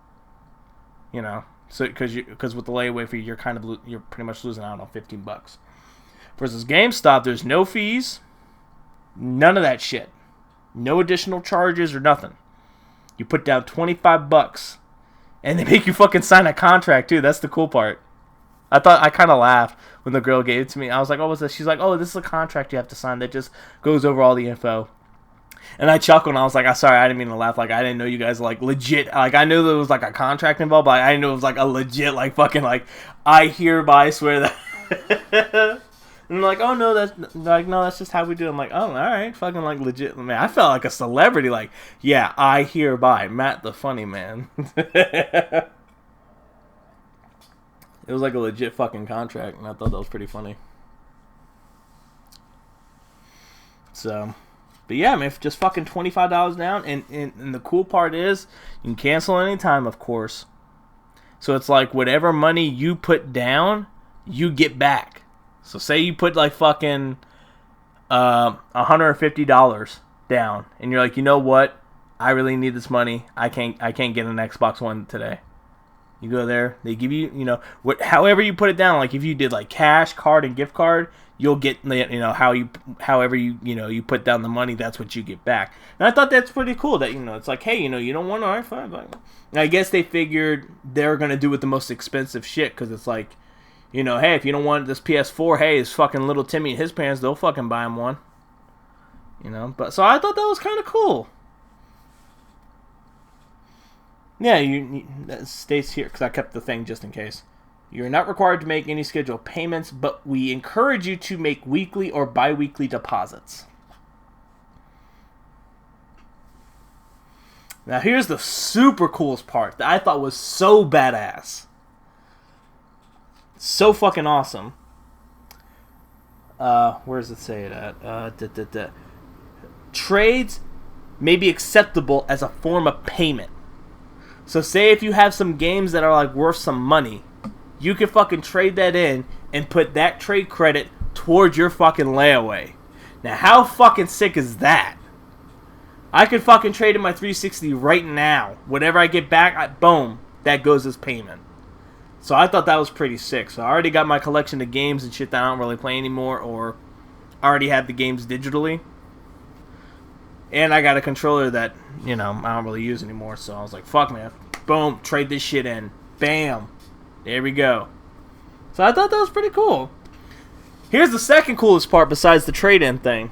You know, so because with the layaway fee, you're pretty much losing out on $15. Versus GameStop, there's no fees, none of that shit, no additional charges or nothing. You put down $25, and they make you fucking sign a contract too. That's the cool part. I kind of laughed when the girl gave it to me. I was like, "Oh, what's this?" She's like, "Oh, this is a contract you have to sign that just goes over all the info." And I chuckled, and I was like, "I'm sorry, I didn't mean to laugh. Like, I didn't know you guys, like, legit, like, I knew there was, like, a contract involved, but I didn't know it was, like, a legit, like, fucking, like, I hereby swear that." And I'm like, "Oh, no, that's just how we do it." I'm like, "Oh, all right, fucking, like, legit." Man, I felt like a celebrity, like, yeah, I hereby, Matt the Funny Man. It was, like, a legit fucking contract, and I thought that was pretty funny. So... But yeah, man, just fucking $25 down, and the cool part is, you can cancel anytime, of course. So it's like, whatever money you put down, you get back. So say you put like fucking $150 down, and you're like, you know what? I really need this money. I can't get an Xbox One today. You go there, they give you, however you put it down. Like if you did like cash, card, and gift card, you'll get, however you put down the money, that's what you get back. And I thought that's pretty cool. That it's like, hey, you don't want, all right, fine. And I guess they figured they're gonna do with the most expensive shit, because it's like, hey, if you don't want this PS4, hey, it's fucking little Timmy and his parents, they'll fucking buy him one. But so I thought that was kind of cool. Yeah, that states here, because I kept the thing just in case. You're not required to make any scheduled payments, but we encourage you to make weekly or bi-weekly deposits. Now here's the super coolest part that I thought was so badass. So fucking awesome. Where does it say it at? Trades may be acceptable as a form of payment. So say if you have some games that are like worth some money, you can fucking trade that in and put that trade credit towards your fucking layaway. Now how fucking sick is that? I could fucking trade in my 360 right now. Whatever I get back, boom, that goes as payment. So I thought that was pretty sick. So I already got my collection of games and shit that I don't really play anymore, or I already have the games digitally. And I got a controller that, I don't really use anymore. So I was like, fuck, man. Boom, trade this shit in. Bam. There we go. So I thought that was pretty cool. Here's the second coolest part besides the trade-in thing.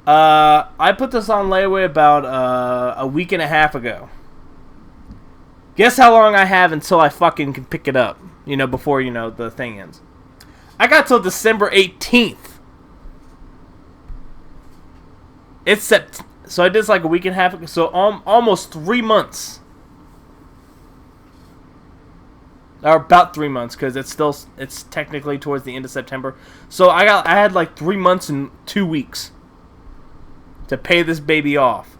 I put this on layaway about a week and a half ago. Guess how long I have until I fucking can pick it up, before, the thing ends. I got till December 18th. It's set. So I did this like a week and a half ago. So almost 3 months. Or about 3 months, because it's technically towards the end of September. So I had like 3 months and 2 weeks to pay this baby off.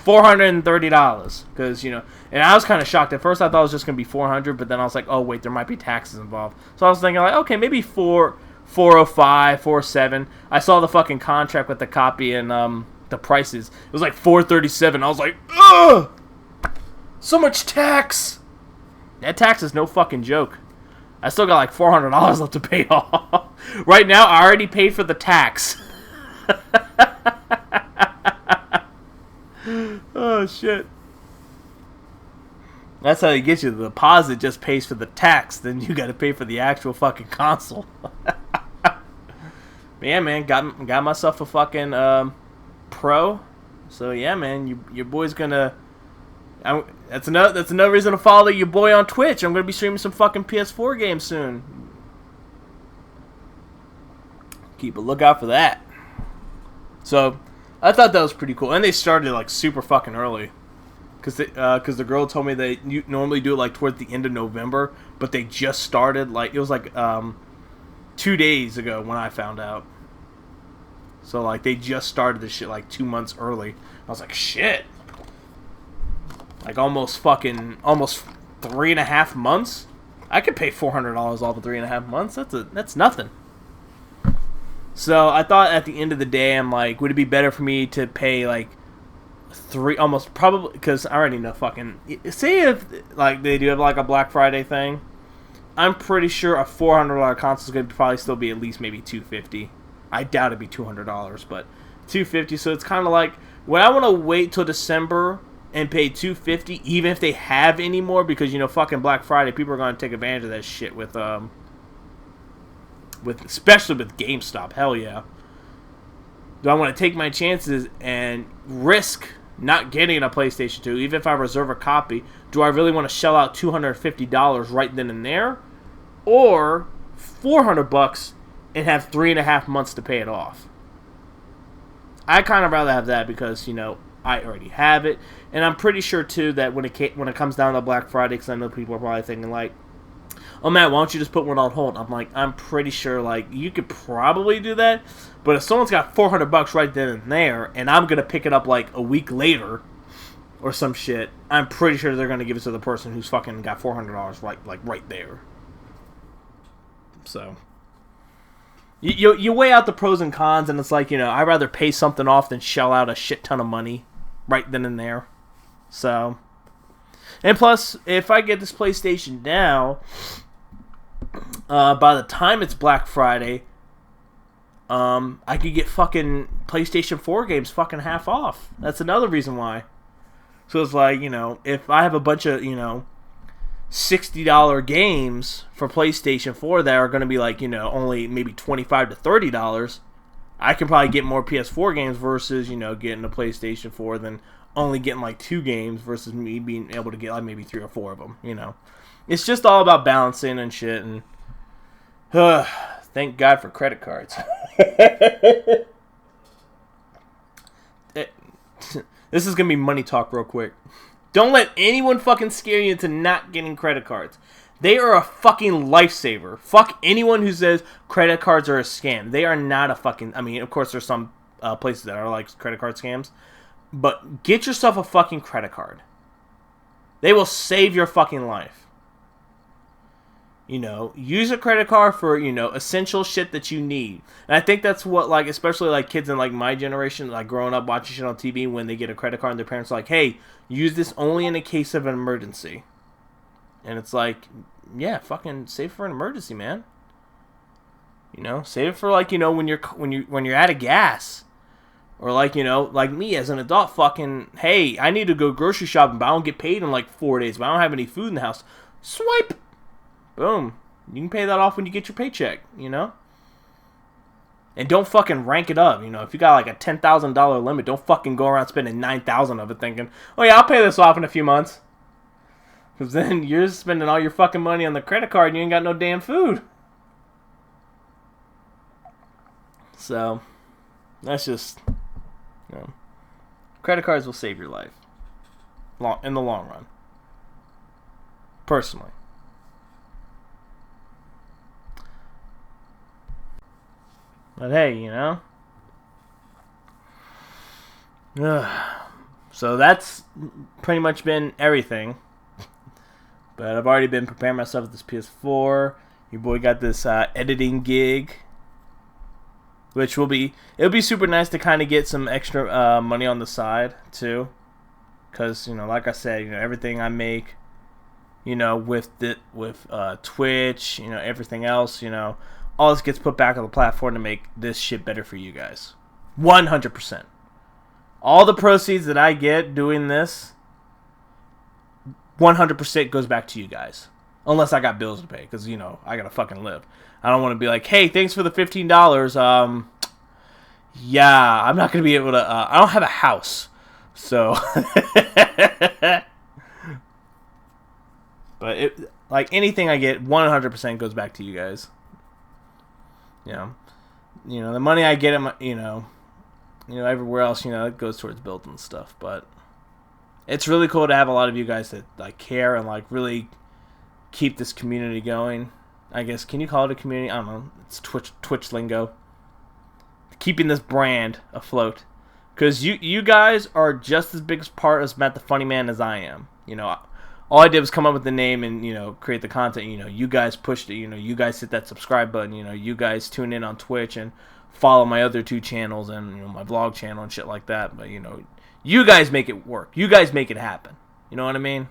$430, because and I was kind of shocked at first. I thought it was just gonna be $400, but then I was like, oh wait, there might be taxes involved. So I was thinking like, okay, maybe $405, $407. I saw the fucking contract with the copy and the prices. It was like $437. I was like, ugh, so much tax. That tax is no fucking joke. I still got like $400 left to pay off. Right now, I already paid for the tax. Oh, shit. That's how you get you. The deposit just pays for the tax. Then you got to pay for the actual fucking console. Yeah, man. Got myself a fucking Pro. So, yeah, man. Your boy's going to... That's another reason to follow your boy on Twitch. I'm going to be streaming some fucking PS4 games soon. Keep a lookout for that. So, I thought that was pretty cool. And they started like super fucking early. Because the girl told me they normally do it like towards the end of November. But they just started like, it was like 2 days ago when I found out. So like they just started this shit like 2 months early. I was like, shit. Like almost 3.5 months. I could pay $400 off of 3.5 months. That's nothing. So I thought at the end of the day, I'm like, would it be better for me to pay like probably, because I already know fucking, say if like they do have like a Black Friday thing, I'm pretty sure a $400 console is going to probably still be at least maybe $250. I doubt it'd be $200, but $250. So it's kind of like, when I want to wait till December and pay $250, even if they have any more, because fucking Black Friday, people are going to take advantage of that shit with especially with GameStop. Hell yeah. Do I want to take my chances and risk not getting a PlayStation 2, even if I reserve a copy? Do I really want to shell out $250 right then and there, or $400 and have 3.5 months to pay it off? I kind of rather have that because I already have it, and I'm pretty sure too that when it comes down to Black Friday, because I know people are probably thinking like, oh Matt, why don't you just put one on hold? I'm like, I'm pretty sure like you could probably do that, but if someone's got $400 right then and there, and I'm gonna pick it up like a week later or some shit, I'm pretty sure they're gonna give it to the person who's fucking got $400 right there. So you weigh out the pros and cons, and it's like, I'd rather pay something off than shell out a shit ton of money right then and there. So And plus, if I get this PlayStation now, by the time it's Black Friday, I could get fucking PlayStation 4 games fucking half off. That's another reason why. So it's like, if I have a bunch of, $60 games for PlayStation 4 that are going to be like, only maybe $25 to $30, I can probably get more PS4 games versus, getting a PlayStation 4 than only getting like 2 games versus me being able to get like maybe 3 or 4 of them, It's just all about balancing and shit, and thank God for credit cards. This is going to be money talk real quick. Don't let anyone fucking scare you into not getting credit cards. They are a fucking lifesaver. Fuck anyone who says credit cards are a scam. They are not a fucking... I mean, of course, there's some places that are like credit card scams. But get yourself a fucking credit card. They will save your fucking life. Use a credit card for, essential shit that you need. And I think that's what, like, especially, like, kids in, like, my generation, like, growing up watching shit on TV, when they get a credit card and their parents are like, hey, use this only in a case of an emergency. And it's like, yeah, fucking save for an emergency, man. Save it for, like, when you're out of gas. Or, like, like me as an adult, fucking, hey, I need to go grocery shopping, but I don't get paid in, like, 4 days, but I don't have any food in the house. Swipe! Boom. You can pay that off when you get your paycheck, And don't fucking rank it up, If you got like a $10,000 limit, don't fucking go around spending $9,000 of it thinking, oh yeah, I'll pay this off in a few months. Because then you're spending all your fucking money on the credit card and you ain't got no damn food. So, that's just, credit cards will save your life. In the long run. Personally. But hey, So that's pretty much been everything. But I've already been preparing myself with this PS4. Your boy got this editing gig. Which it'll be super nice to kind of get some extra money on the side, too. Because, like I said, everything I make, with Twitch, everything else, all this gets put back on the platform to make this shit better for you guys. 100%. All the proceeds that I get doing this, 100% goes back to you guys. Unless I got bills to pay, because, I gotta fucking live. I don't want to be like, hey, thanks for the $15. Yeah, I'm not gonna be able to, I don't have a house. So, but like anything I get, 100% goes back to you guys. The money I get, everywhere else, it goes towards building stuff. But it's really cool to have a lot of you guys that like care and like really keep this community going. I guess, can you call it a community? I don't know. It's Twitch lingo. Keeping this brand afloat, because you guys are just as big a part as Matt the Funny Man as I am. All I did was come up with the name and, create the content. You guys pushed it. You guys hit that subscribe button. You guys tune in on Twitch and follow my other 2 channels and, my vlog channel and shit like that. But, you guys make it work. You guys make it happen. You know what I mean?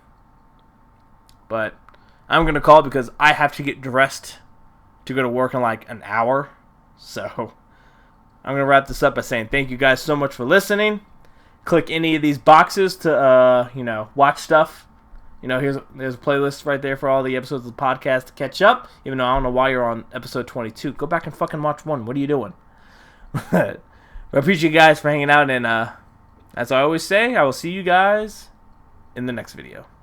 But I'm going to call because I have to get dressed to go to work in like an hour. So I'm going to wrap this up by saying thank you guys so much for listening. Click any of these boxes to, watch stuff. There's a playlist right there for all the episodes of the podcast to catch up. Even though I don't know why you're on episode 22. Go back and fucking watch 1. What are you doing? But I appreciate you guys for hanging out. And as I always say, I will see you guys in the next video.